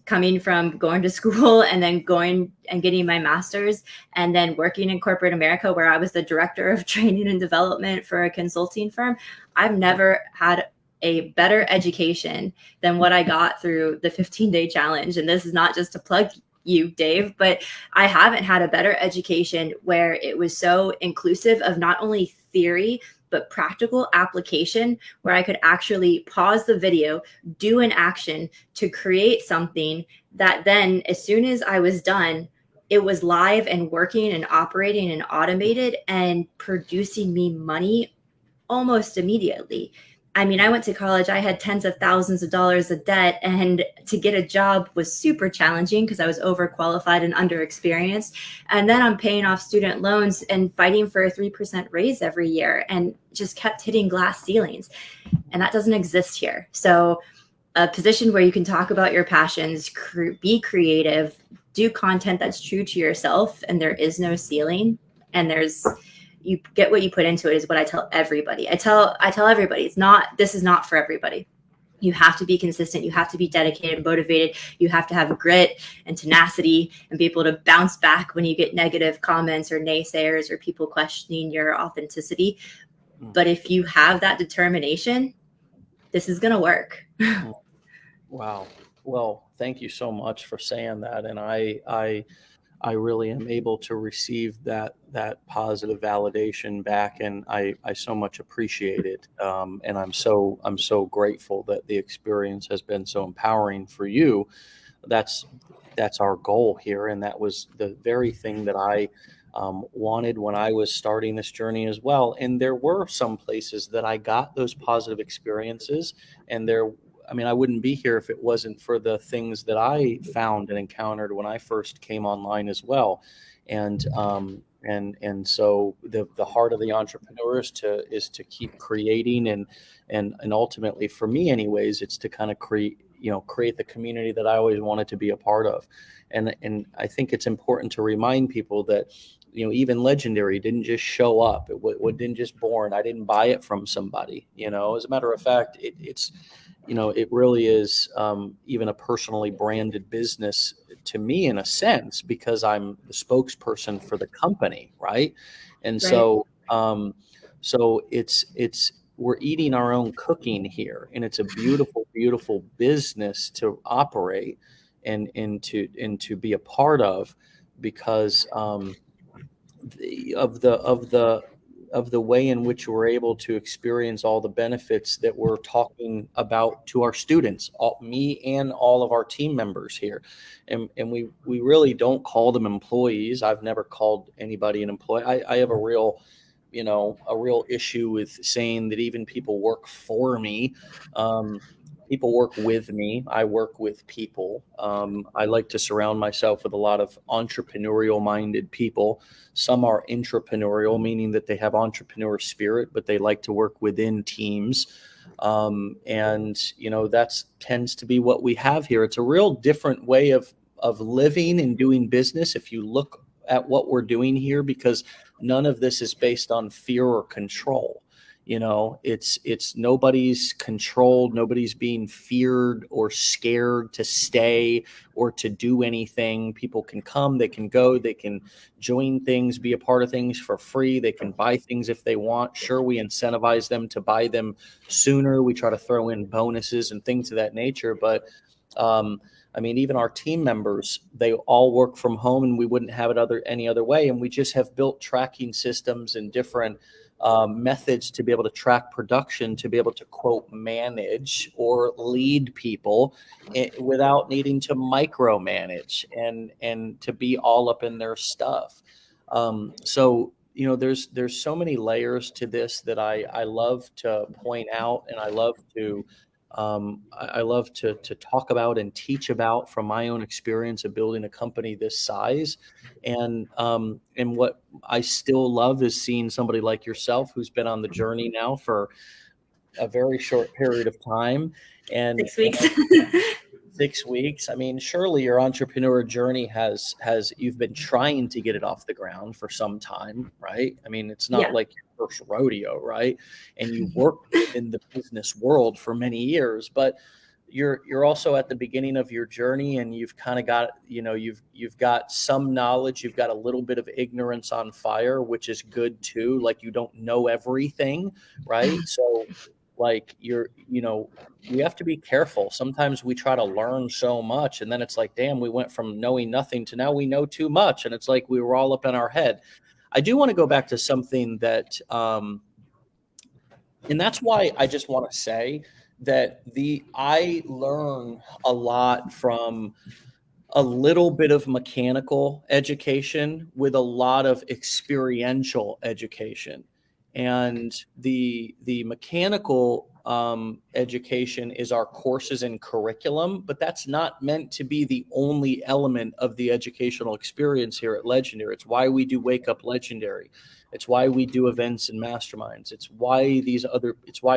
coming from going to school and then going and getting my master's, and then working in corporate America, where I was the director of training and development for a consulting firm, I've never had a better education than what I got through the 15-day challenge. And this is not just to plug you, Dave, but I haven't had a better education where it was so inclusive of not only theory, but practical application, where I could actually pause the video, do an action to create something that then, as soon as I was done, it was live and working and operating and automated and producing me money almost immediately. I mean, I went to college, I had tens of thousands of dollars of debt, and to get a job was super challenging because I was overqualified and underexperienced. And then I'm paying off student loans and fighting for a 3% raise every year, and just kept hitting glass ceilings. And that doesn't exist here. So a position where you can talk about your passions, be creative, do content that's true to yourself, and there is no ceiling, and you get what you put into it, is what I tell everybody. I tell everybody, this is not for everybody. You have to be consistent. You have to be dedicated and motivated. You have to have grit and tenacity and be able to bounce back when you get negative comments or naysayers or people questioning your authenticity. But if you have that determination, this is going to work. Wow. Well, thank you so much for saying that. And I really am able to receive that positive validation back, and I so much appreciate it. And I'm so grateful that the experience has been so empowering for you. That's our goal here, and that was the very thing that I wanted when I was starting this journey as well. And there were some places that I got those positive experiences, and I wouldn't be here if it wasn't for the things that I found and encountered when I first came online as well. And so the heart of the entrepreneur is to keep creating, and ultimately, for me anyways, it's to kind of create the community that I always wanted to be a part of. And I think it's important to remind people that, even Legendary didn't just show up. It didn't just born. I didn't buy it from somebody. As a matter of fact, it's it really is even a personally branded business to me in a sense, because I'm the spokesperson for the company, right? And Right. so it's we're eating our own cooking here, and it's a beautiful, beautiful business to operate and to be a part of, because of the way in which we're able to experience all the benefits that we're talking about to our students, me and all of our team members here. And we really don't call them employees. I've never called anybody an employee. I have a real issue with saying that even people work for me. People work with me. I work with people. I like to surround myself with a lot of entrepreneurial minded people. Some are intrapreneurial, meaning that they have entrepreneur spirit, but they like to work within teams. And that's tends to be what we have here. It's a real different way of living and doing business if you look at what we're doing here, because none of this is based on fear or control. It's nobody's controlled, nobody's being feared or scared to stay or to do anything. People can come, they can go, they can join things, be a part of things for free. They can buy things if they want. Sure, we incentivize them to buy them sooner. We try to throw in bonuses and things of that nature. But even our team members, they all work from home, and we wouldn't have it any other way. And we just have built tracking systems and different methods to be able to track production, to be able to quote manage or lead people without needing to micromanage and to be all up in their stuff. There's so many layers to this that I love to point out, and I love to talk about and teach about from my own experience of building a company this size. And what I still love is seeing somebody like yourself who's been on the journey now for a very short period of time. And 6 weeks. 6 weeks. Surely your entrepreneur journey has you've been trying to get it off the ground for some time, right? It's not Yeah. like your first rodeo, right? And you worked in the business world for many years, but you're also at the beginning of your journey, and you've kind of got, you've got some knowledge, you've got a little bit of ignorance on fire, which is good too. Like, you don't know everything, right? So like we have to be careful. Sometimes we try to learn so much, and then it's like, damn, we went from knowing nothing to now we know too much. And it's like we were all up in our head. I do want to go back to something that, and that's why I just want to say that I learn a lot from a little bit of mechanical education with a lot of experiential education. And the mechanical education is our courses and curriculum, but that's not meant to be the only element of the educational experience here at Legendary. It's why we do Wake Up Legendary. It's why we do events and masterminds. It's why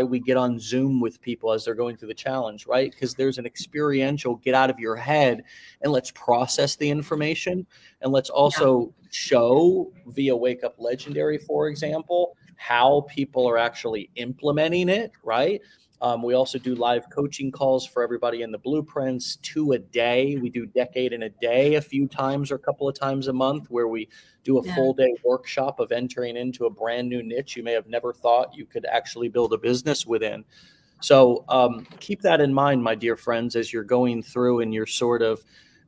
we get on Zoom with people as they're going through the challenge, right? Because there's an experiential get out of your head and let's process the information. And let's also show via Wake Up Legendary, for example, how people are actually implementing it, right? We also do live coaching calls for everybody in the blueprints, 2 a day. We do Decade in a Day a few times or a couple of times a month, where we do a full day workshop of entering into a brand new niche you may have never thought you could actually build a business within. So keep that in mind, my dear friends, as you're going through and you're sort of,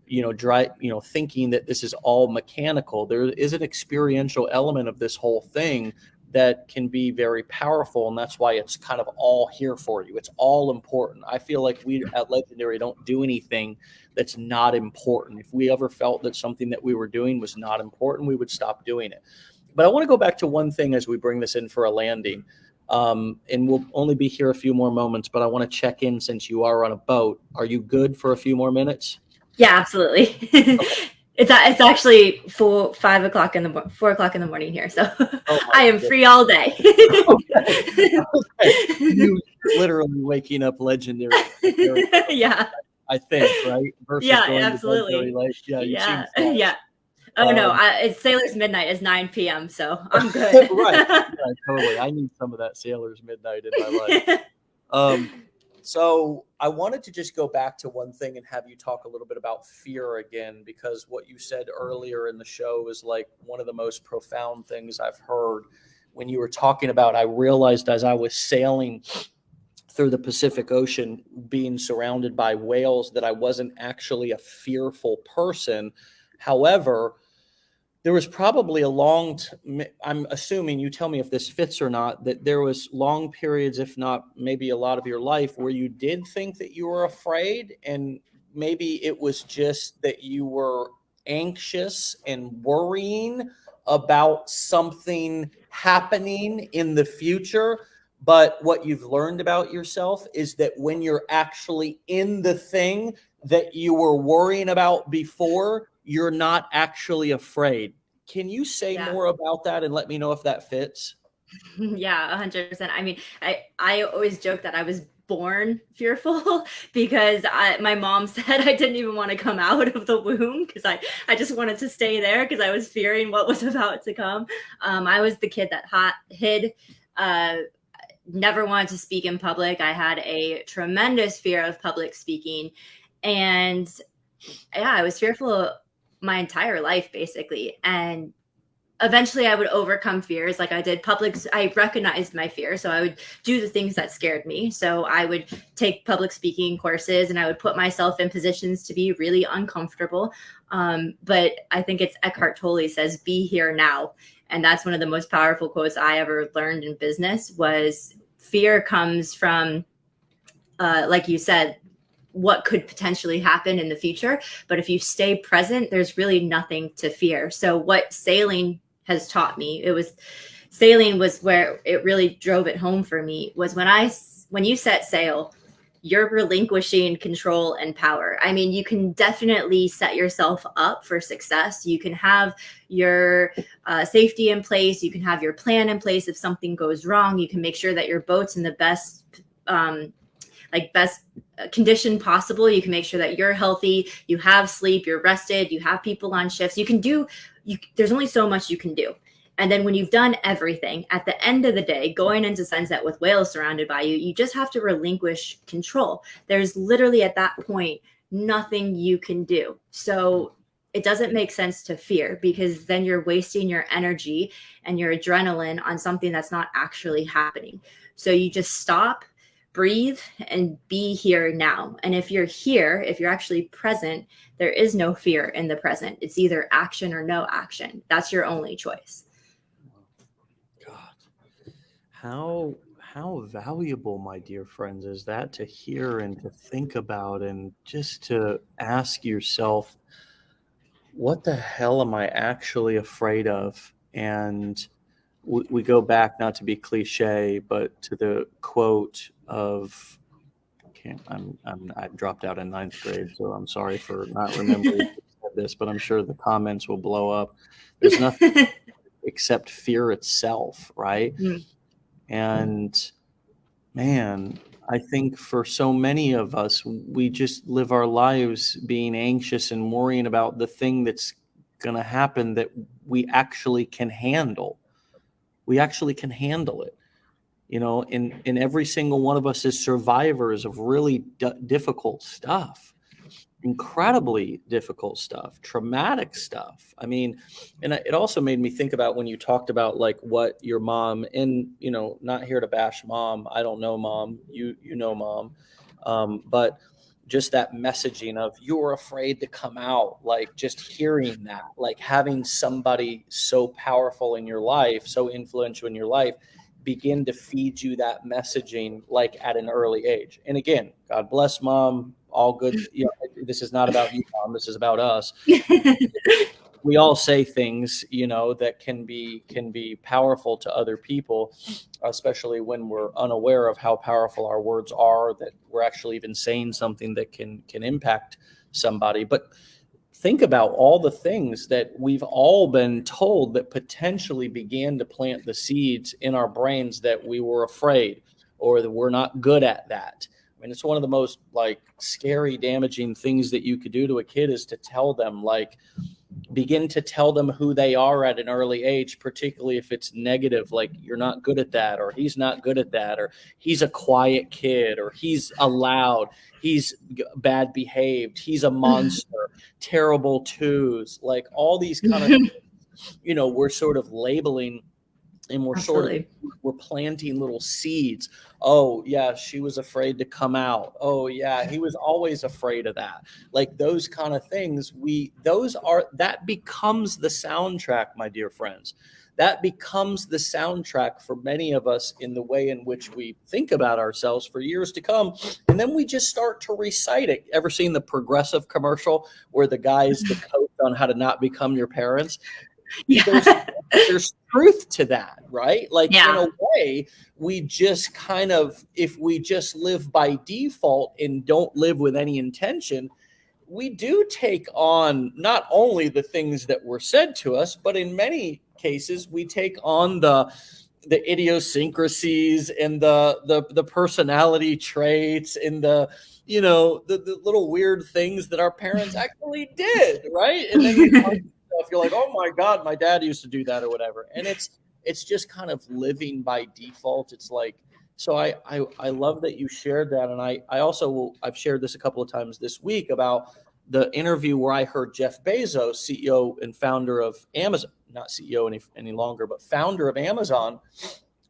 thinking that this is all mechanical. There is an experiential element of this whole thing that can be very powerful, and that's why it's kind of all here for you. It's all important. I feel like we at Legendary don't do anything that's not important. If we ever felt that something that we were doing was not important, we would stop doing it. But I want to go back to one thing as we bring this in for a landing. And we'll only be here a few more moments, but I want to check in since you are on a boat. Are you good for a few more minutes? Yeah, absolutely. Okay. It's actually 4 o'clock in the morning here, so Oh my I am goodness. free all day. Okay. Okay. You literally waking up legendary, Yeah, I think, right? Versus yeah, going to bed very absolutely. late. Yeah, you seem Yeah, fresh. yeah. Oh no, Um, it's Sailor's Midnight is 9 p.m., so I'm good. right. Yeah, totally. I need some of that sailor's midnight in my life. Um, so I wanted to just go back to one thing and have you talk a little bit about fear again, because what you said earlier in the show is like one of the most profound things I've heard. When you were talking about, I realized as I was sailing through the Pacific Ocean, being surrounded by whales, that I wasn't actually a fearful person. However, there was probably I'm assuming, you tell me if this fits or not, that there was long periods, if not maybe a lot of your life, where you did think that you were afraid, and maybe it was just that you were anxious and worrying about something happening in the future. But what you've learned about yourself is that when you're actually in the thing that you were worrying about before, you're not actually afraid. Can you say Yeah. more about that and let me know if that fits? Yeah, 100%. I mean, I always joke that I was born fearful because my mom said I didn't even want to come out of the womb because I just wanted to stay there because I was fearing what was about to come. I was the kid that hid, uh, never wanted to speak in public. I had a tremendous fear of public speaking. And yeah, I was fearful my entire life, basically. And eventually I would overcome fears. Like I recognized my fear, so I would do the things that scared me. So I would take public speaking courses and I would put myself in positions to be really uncomfortable. But I think it's Eckhart Tolle says, be here now. And that's one of the most powerful quotes I ever learned in business. Was fear comes from, like you said, what could potentially happen in the future. But if you stay present, there's really nothing to fear. So what sailing has taught me, sailing was where it really drove it home for me, was when you set sail, you're relinquishing control and power. I mean, you can definitely set yourself up for success. You can have your safety in place. You can have your plan in place. If something goes wrong, you can make sure that your boat's in the best best condition possible. You can make sure that you're healthy, you have sleep, you're rested, you have people on shifts. There's only so much you can do. And then when you've done everything, at the end of the day, going into sunset with whales surrounded by you, you just have to relinquish control. There's literally at that point nothing you can do. So it doesn't make sense to fear, because then you're wasting your energy and your adrenaline on something that's not actually happening. So you just stop, breathe, and be here now. And if you're here, if you're actually present, there is no fear in the present. It's either action or no action. That's your only choice. God, how valuable, my dear friends, is that to hear and to think about, and just to ask yourself, what the hell am I actually afraid of? And we go back, not to be cliche, but to the quote of, I dropped out in ninth grade, so I'm sorry for not remembering this, but I'm sure the comments will blow up. There's nothing except fear itself, right? Mm. And man, I think for so many of us, we just live our lives being anxious and worrying about the thing that's going to happen that we actually can handle. We actually can handle it. In every single one of us is survivors of really difficult stuff, incredibly difficult stuff, traumatic stuff. I mean, and it also made me think about when you talked about like what your mom, and not here to bash mom. I don't know mom. You know mom, but just that messaging of you're afraid to come out, like just hearing that, like having somebody so powerful in your life, so influential in your life, begin to feed you that messaging like at an early age. And again, God bless mom, all good. This is not about you, mom. This is about us. We all say things, that can be powerful to other people, especially when we're unaware of how powerful our words are, that we're actually even saying something that can impact somebody. But think about all the things that we've all been told that potentially began to plant the seeds in our brains that we were afraid or that we're not good at that. I mean, it's one of the most like scary, damaging things that you could do to a kid is to tell them, like, begin to tell them who they are at an early age, particularly if it's negative, like you're not good at that, or he's not good at that, or he's a quiet kid, or he's loud, he's bad behaved, he's a monster, terrible twos, like all these kind of, we're sort of labeling, and we're planting little seeds. Oh yeah, she was afraid to come out. Oh yeah, he was always afraid of that. Like those kind of things, that becomes the soundtrack, my dear friends. That becomes the soundtrack for many of us in the way in which we think about ourselves for years to come. And then we just start to recite it. Ever seen the Progressive commercial where the guy's the coach on how to not become your parents? Yeah. There's truth to that, right? Like in a way, we just kind of, if we just live by default and don't live with any intention, we do take on not only the things that were said to us, but in many cases, we take on the idiosyncrasies and the personality traits and the little weird things that our parents actually did, right? And then you're like, oh my God, my dad used to do that or whatever. And it's just kind of living by default. It's like, so I love that you shared that. And I've shared this a couple of times this week about the interview where I heard Jeff Bezos, CEO and founder of Amazon, not CEO any longer, but founder of Amazon,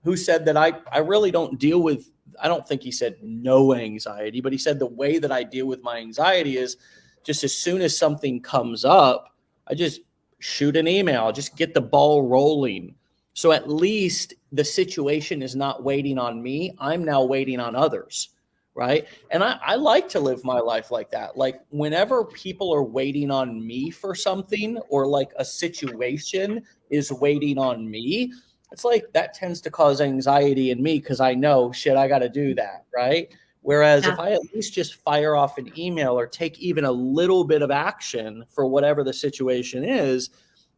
who said that I really don't deal with, I don't think he said no anxiety, but he said the way that I deal with my anxiety is just as soon as something comes up, I just shoot an email, just get the ball rolling. So at least the situation is not waiting on me. I'm now waiting on others, right? And I like to live my life like that. Like whenever people are waiting on me for something, or like a situation is waiting on me, it's like that tends to cause anxiety in me because I know, shit, I got to do that, right? Whereas if I at least just fire off an email or take even a little bit of action for whatever the situation is,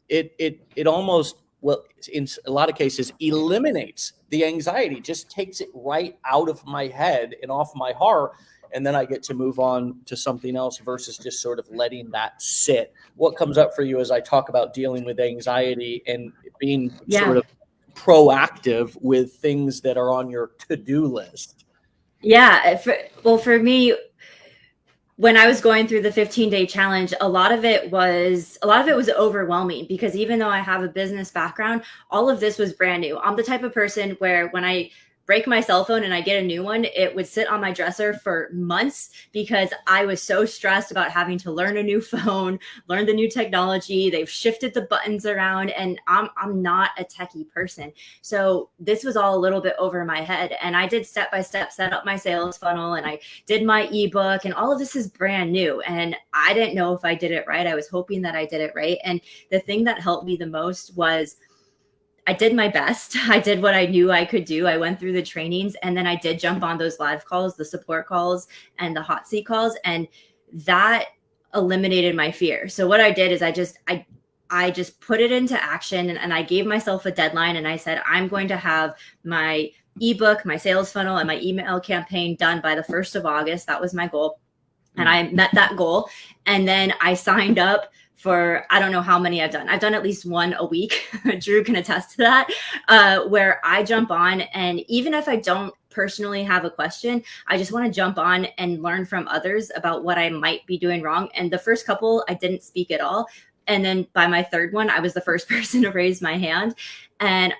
it almost, well, in a lot of cases, eliminates the anxiety, just takes it right out of my head and off my heart. And then I get to move on to something else versus just sort of letting that sit. What comes up for you as I talk about dealing with anxiety and being sort of proactive with things that are on your to-do list? Yeah. For me, when I was going through the 15-day challenge, a lot of it was overwhelming because even though I have a business background, all of this was brand new. I'm the type of person where when I break my cell phone and I get a new one, it would sit on my dresser for months because I was so stressed about having to learn a new phone, learn the new technology. They've shifted the buttons around and I'm not a techie person. So this was all a little bit over my head. And I did step-by-step set up my sales funnel and I did my ebook, and all of this is brand new. And I didn't know if I did it right. I was hoping that I did it right. And the thing that helped me the most was I did my best. I did what I knew I could do. I went through the trainings, and then I did jump on those live calls, the support calls and the hot seat calls. And that eliminated my fear. So what I did is I just put it into action, and I gave myself a deadline. And I said, I'm going to have my ebook, my sales funnel, and my email campaign done by the 1st of August. That was my goal. And I met that goal. And then I signed up for, I don't know how many I've done. I've done at least one a week. Drew can attest to that, where I jump on. And even if I don't personally have a question, I just want to jump on and learn from others about what I might be doing wrong. And the first couple, I didn't speak at all. And then by my third one, I was the first person to raise my hand. And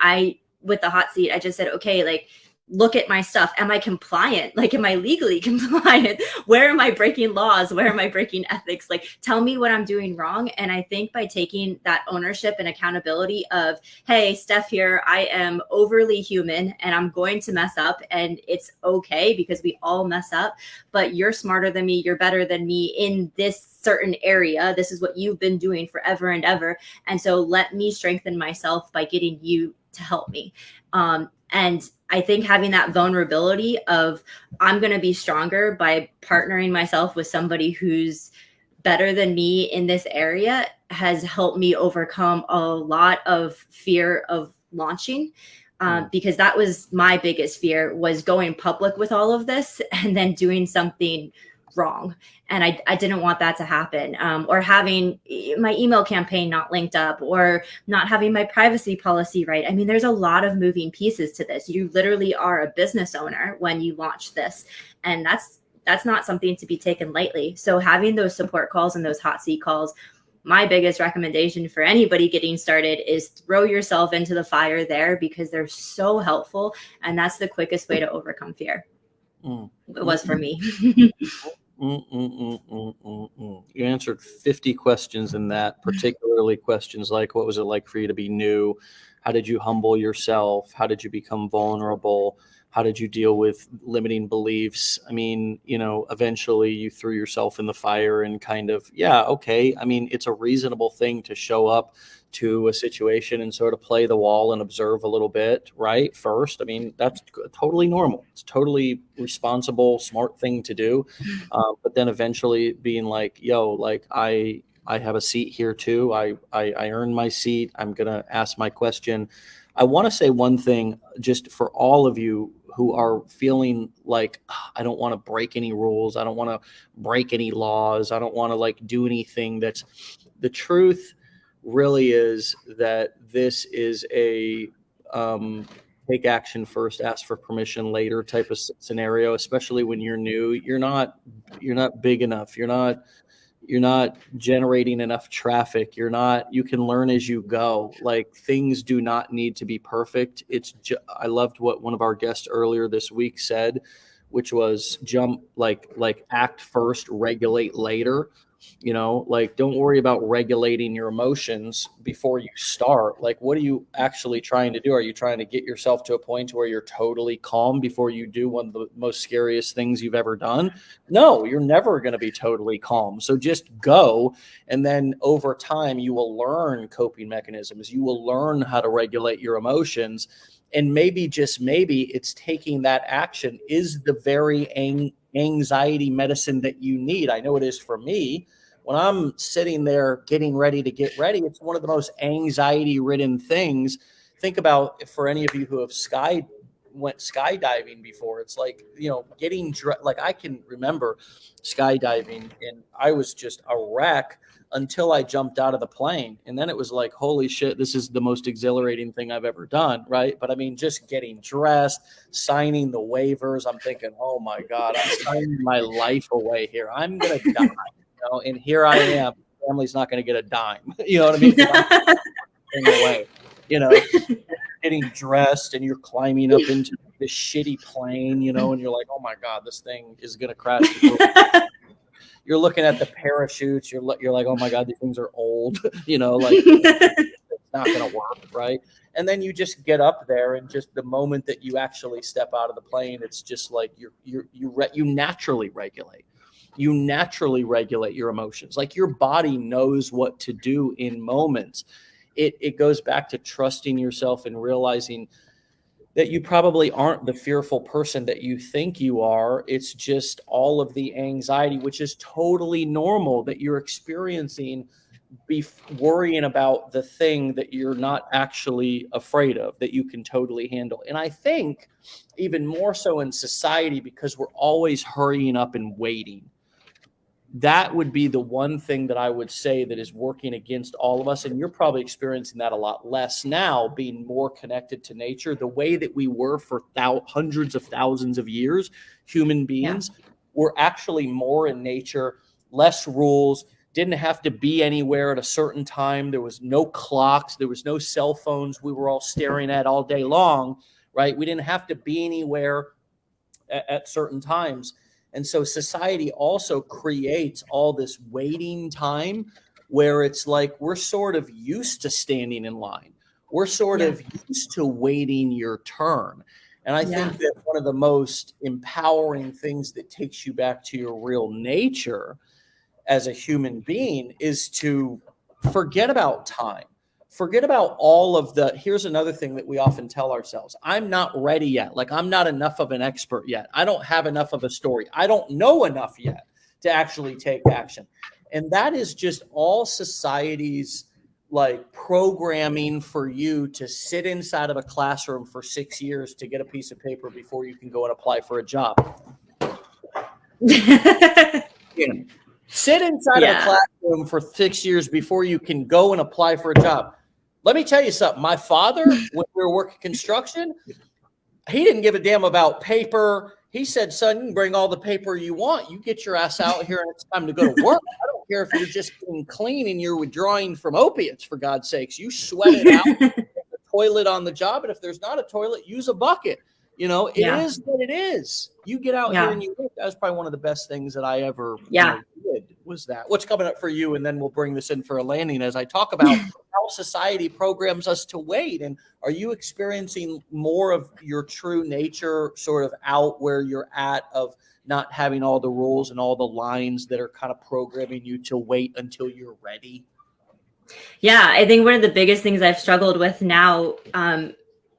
with the hot seat, I just said, okay, like, look at my stuff. Am I compliant? Like, am I legally compliant? Where am I breaking laws? Where am I breaking ethics? Like, tell me what I'm doing wrong. And I think by taking that ownership and accountability of, hey, Steph here, I am overly human and I'm going to mess up, and it's okay because we all mess up, but you're smarter than me. You're better than me in this certain area. This is what you've been doing forever and ever. And so let me strengthen myself by getting you to help me. And I think having that vulnerability of, I'm going to be stronger by partnering myself with somebody who's better than me in this area has helped me overcome a lot of fear of launching. Because that was my biggest fear, was going public with all of this and then doing something wrong. And I didn't want that to happen, or having my email campaign not linked up, or not having my privacy policy right. I mean, there's a lot of moving pieces to this. You literally are a business owner when you launch this, and that's not something to be taken lightly. So having those support calls and those hot seat calls, my biggest recommendation for anybody getting started is throw yourself into the fire there, because they're so helpful. And that's the quickest way to overcome fear. It was for me. You answered 50 questions in that, particularly questions like, what was it like for you to be new? How did you humble yourself? How did you become vulnerable? How did you deal with limiting beliefs? I mean, eventually you threw yourself in the fire and kind of, okay. I mean, it's a reasonable thing to show up to a situation and sort of play the wall and observe a little bit, right? First, I mean, that's totally normal. It's totally responsible, smart thing to do. But then eventually being like, I have a seat here too. I earned my seat. I'm going to ask my question. I want to say one thing just for all of you who are feeling like, I don't want to break any rules. I don't want to break any laws. I don't want to do anything. That's the truth. Really is that this is a take action first, ask for permission later type of scenario, especially when you're new. You're not big enough. You're not generating enough traffic. You can learn as you go. Things do not need to be perfect. I loved what one of our guests earlier this week said, which was act first, regulate later. Don't worry about regulating your emotions before you start. What are you actually trying to do? Are you trying to get yourself to a point where you're totally calm before you do one of the most scariest things you've ever done? No, you're never going to be totally calm. So just go. And then over time, you will learn coping mechanisms. You will learn how to regulate your emotions. And maybe, just maybe, it's taking that action is the very anxiety medicine that you need. I know it is for me. When I'm sitting there getting ready to get ready, it's one of the most anxiety-ridden things. Think about, for any of you who have went skydiving before, it's getting dressed. I can remember skydiving, and I was just a wreck until I jumped out of the plane. And then it was like, holy shit, this is the most exhilarating thing I've ever done, right? But I mean, just getting dressed, signing the waivers, I'm thinking, oh my God, I'm signing my life away here. I'm going to die, and here I am. Family's not going to get a dime. You know what I mean? Away, getting dressed, and you're climbing up into this shitty plane, and you're like, oh my God, this thing is going to crash. You're looking at the parachutes. You're like, oh my God, these things are old. It's not going to work, right? And then you just get up there, and just the moment that you actually step out of the plane, it's just like you naturally regulate. You naturally regulate your emotions. Your body knows what to do in moments. It goes back to trusting yourself and realizing that you probably aren't the fearful person that you think you are. It's just all of the anxiety, which is totally normal, that you're experiencing, worrying about the thing that you're not actually afraid of, that you can totally handle. And I think even more so in society, because we're always hurrying up and waiting. That would be the one thing that I would say that is working against all of us. And you're probably experiencing that a lot less now, being more connected to nature, the way that we were for hundreds of thousands of years. Human beings were actually more in nature, less rules, didn't have to be anywhere at a certain time. There was no clocks. There was no cell phones we were all staring at all day long, right? We didn't have to be anywhere at certain times. And so society also creates all this waiting time where it's like we're sort of used to standing in line. We're sort of used to waiting your turn. And I think that one of the most empowering things that takes you back to your real nature as a human being is to forget about time. Forget about all of here's another thing that we often tell ourselves. I'm not ready yet. I'm not enough of an expert yet. I don't have enough of a story. I don't know enough yet to actually take action. And that is just all society's like programming for you to sit inside of a classroom for 6 years to get a piece of paper before you can go and apply for a job. Sit inside of a classroom for 6 years before you can go and apply for a job. Let me tell you something. My father, when we were working construction, he didn't give a damn about paper. He said, son, you can bring all the paper you want. You get your ass out here and it's time to go to work. I don't care if you're just getting clean and you're withdrawing from opiates, for God's sakes. You sweat it out. The toilet on the job. And if there's not a toilet, use a bucket. You know, it is what it is. You get out here and you work. That was probably one of the best things that I ever did, was that. What's coming up for you? And then we'll bring this in for a landing as I talk about how society programs us to wait. And are you experiencing more of your true nature sort of out where you're at, of not having all the rules and all the lines that are kind of programming you to wait until you're ready? Yeah, I think one of the biggest things I've struggled with now,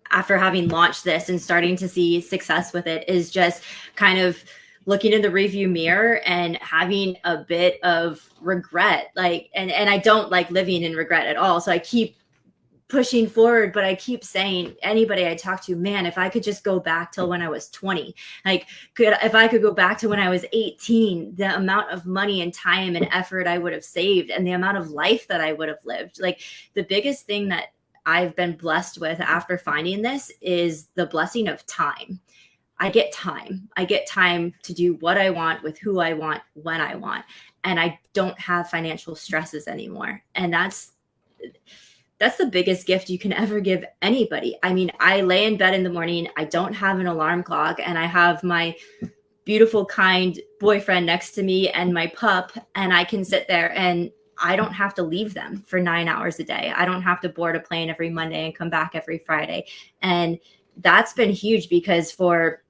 after having launched this and starting to see success with it, is just kind of looking in the review mirror and having a bit of regret. Like, and I don't like living in regret at all. So I keep pushing forward, but I keep saying, anybody I talk to, man, if I could just go back till when I was 20, like if I could go back to when I was 18, the amount of money and time and effort I would have saved and the amount of life that I would have lived. Like, the biggest thing that I've been blessed with after finding this is the blessing of time. I get time. I get time to do what I want with who I want when I want. And I don't have financial stresses anymore. And that's the biggest gift you can ever give anybody. I mean, I lay in bed in the morning, I don't have an alarm clock, and I have my beautiful, kind boyfriend next to me and my pup, and I can sit there and I don't have to leave them for 9 hours a day. I don't have to board a plane every Monday and come back every Friday. And that's been huge, because for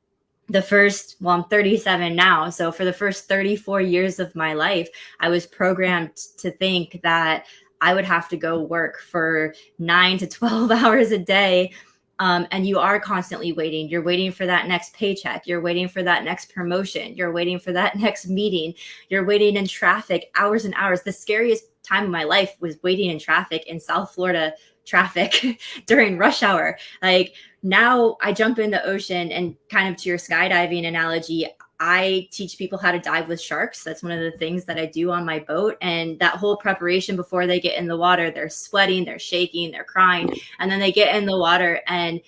the first, well, I'm 37 now. So for the first 34 years of my life, I was programmed to think that I would have to go work for 9 to 12 hours a day. And you are constantly waiting. You're waiting for that next paycheck. You're waiting for that next promotion. You're waiting for that next meeting. You're waiting in traffic hours and hours. The scariest time of my life was waiting in traffic in South Florida traffic during rush hour. Like, now I jump in the ocean, and kind of to your skydiving analogy, I teach people how to dive with sharks. That's one of the things that I do on my boat. And that whole preparation before they get in the water, they're sweating, they're shaking, they're crying. And then they get in the water, and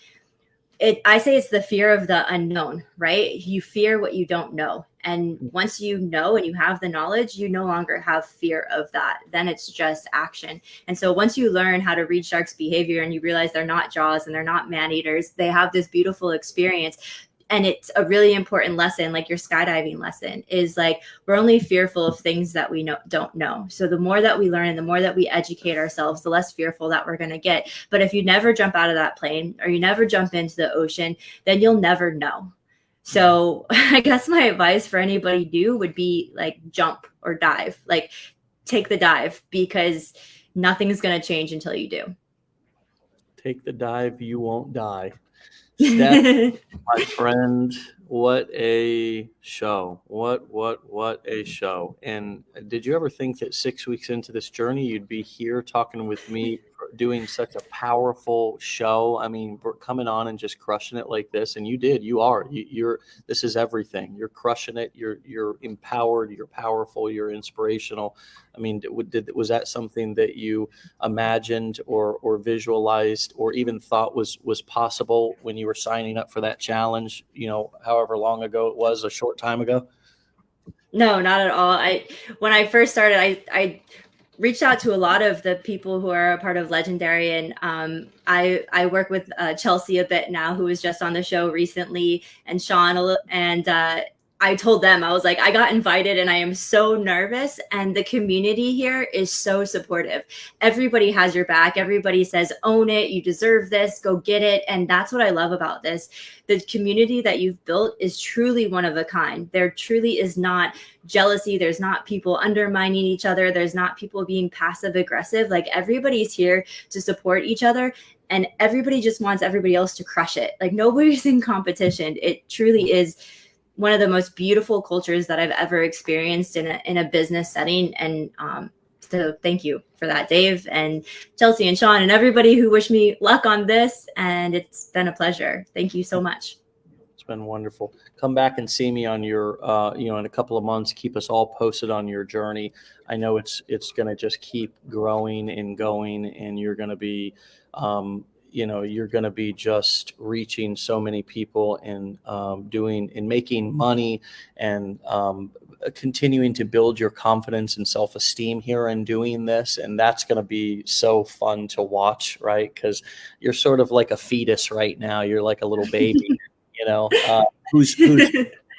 I say it's the fear of the unknown, right? You fear what you don't know. And once you know and you have the knowledge, you no longer have fear of that. Then it's just action. And so once you learn how to read sharks' behavior and you realize they're not jaws and they're not man-eaters, they have this beautiful experience. And it's a really important lesson, like your skydiving lesson, is like, we're only fearful of things that we don't know. So the more that we learn and the more that we educate ourselves, the less fearful that we're going to get. But if you never jump out of that plane, or you never jump into the ocean, then you'll never know. So I guess my advice for anybody new would be, like, jump or dive. Like, take the dive, because nothing's going to change until you do. Take the dive, you won't die. Steph, my friend, what a show. What a show. And did you ever think that 6 weeks into this journey, you'd be here talking with me, doing such a powerful show? I mean, coming on and just crushing it like this. And you did. You're this is everything. You're crushing it. You're empowered. You're powerful. You're inspirational. I mean, was that something that you imagined or visualized or even thought was possible when you were signing up for that challenge, however long ago it was, a short time ago? No, not at all. When I first started, I reached out to a lot of the people who are a part of Legendary, and I work with Chelsea a bit now, who was just on the show recently, and Sean, and I told them, I was like, I got invited and I am so nervous, and the community here is so supportive. Everybody has your back. Everybody says, own it. You deserve this. Go get it. And that's what I love about this. The community that you've built is truly one of a kind. There truly is not jealousy. There's not people undermining each other. There's not people being passive aggressive. Like, everybody's here to support each other. And everybody just wants everybody else to crush it. Like, nobody's in competition. It truly is one of the most beautiful cultures that I've ever experienced in a business setting. And so thank you for that, Dave and Chelsea and Sean and everybody who wished me luck on this. And it's been a pleasure. Thank you so much. It's been wonderful. Come back and see me on your, in a couple of months. Keep us all posted on your journey. I know it's going to just keep growing and going, and you're going to be, you're going to be just reaching so many people and doing and making money and continuing to build your confidence and self-esteem here and doing this. And that's going to be so fun to watch, right? Because you're sort of like a fetus right now. You're like a little baby. Who's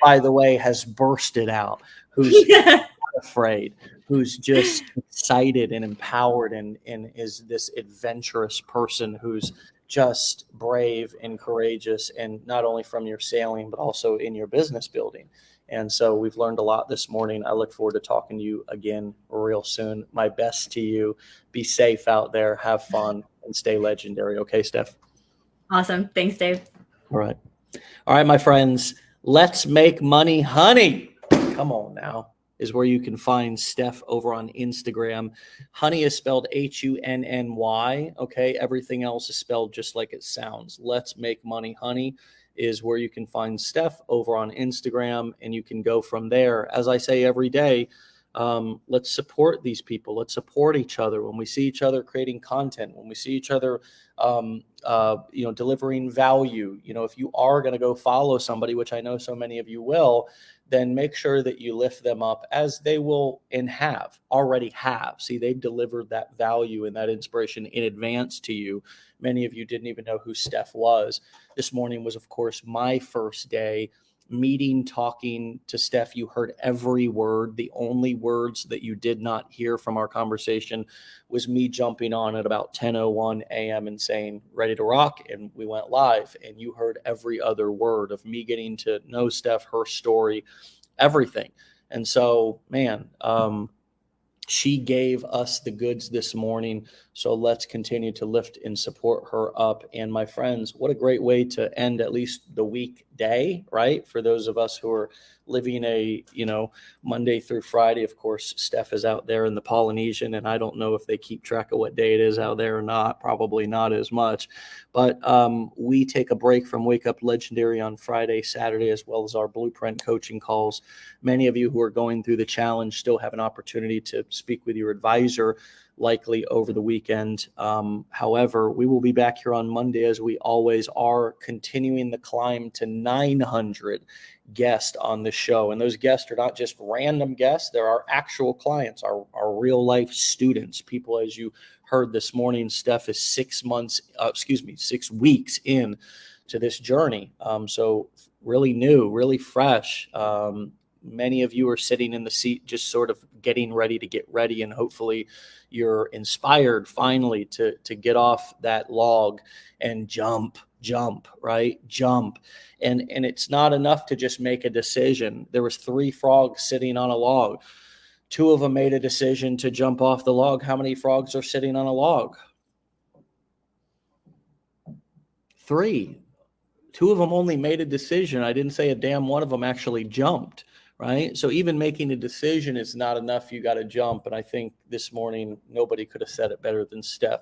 by the way, has bursted out, who's not afraid, who's just excited and empowered and is this adventurous person who's just brave and courageous, and not only from your sailing, but also in your business building. And so we've learned a lot this morning. I look forward to talking to you again real soon. My best to you. Be safe out there, have fun, and stay legendary. Okay, Steph? Awesome. Thanks, Dave. All right, my friends, let's make money, honey. Come on now, is where you can find Steph over on Instagram. Honey is spelled Hunny. Okay, everything else is spelled just like it sounds. Let's make money, honey is where you can find Steph over on Instagram, and you can go from there. As I say every day, let's support these people. Let's support each other. When we see each other creating content, when we see each other, delivering value, if you are going to go follow somebody, which I know so many of you will, then make sure that you lift them up as they will and already have. See, they've delivered that value and that inspiration in advance to you. Many of you didn't even know who Steph was. This morning was, of course, my first day meeting, talking to Steph. You heard every word. The only words that you did not hear from our conversation was me jumping on at about 10:01 a.m. and saying, ready to rock. And we went live, and you heard every other word of me getting to know Steph, her story, everything. And so, man, she gave us the goods this morning. So let's continue to lift and support her up. And my friends, what a great way to end at least the weekday, right? For those of us who are living a, Monday through Friday. Of course, Steph is out there in the Polynesian, and I don't know if they keep track of what day it is out there or not. Probably not as much. But we take a break from Wake Up Legendary on Friday, Saturday, as well as our Blueprint coaching calls. Many of you who are going through the challenge still have an opportunity to speak with your advisor, likely over the weekend. However, we will be back here on Monday, as we always are, continuing the climb to 900 guests on the show. And those guests are not just random guests. They're our actual clients, our real life students, people, as you heard this morning. Steph is 6 weeks in to this journey. So really new, really fresh. Many of you are sitting in the seat, just sort of getting ready to get ready. And hopefully you're inspired finally to get off that log and jump, right? Jump. And it's not enough to just make a decision. There was 3 frogs sitting on a log. 2 of them made a decision to jump off the log. How many frogs are sitting on a log? 3. 2 of them only made a decision. I didn't say a damn one of them actually jumped. Right? So even making a decision is not enough. You got to jump. And I think this morning, nobody could have said it better than Steph.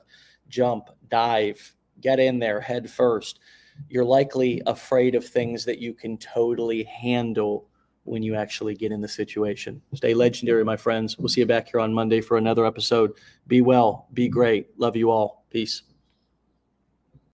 Jump, dive, get in there head first. You're likely afraid of things that you can totally handle when you actually get in the situation. Stay legendary, my friends. We'll see you back here on Monday for another episode. Be well, be great. Love you all. Peace.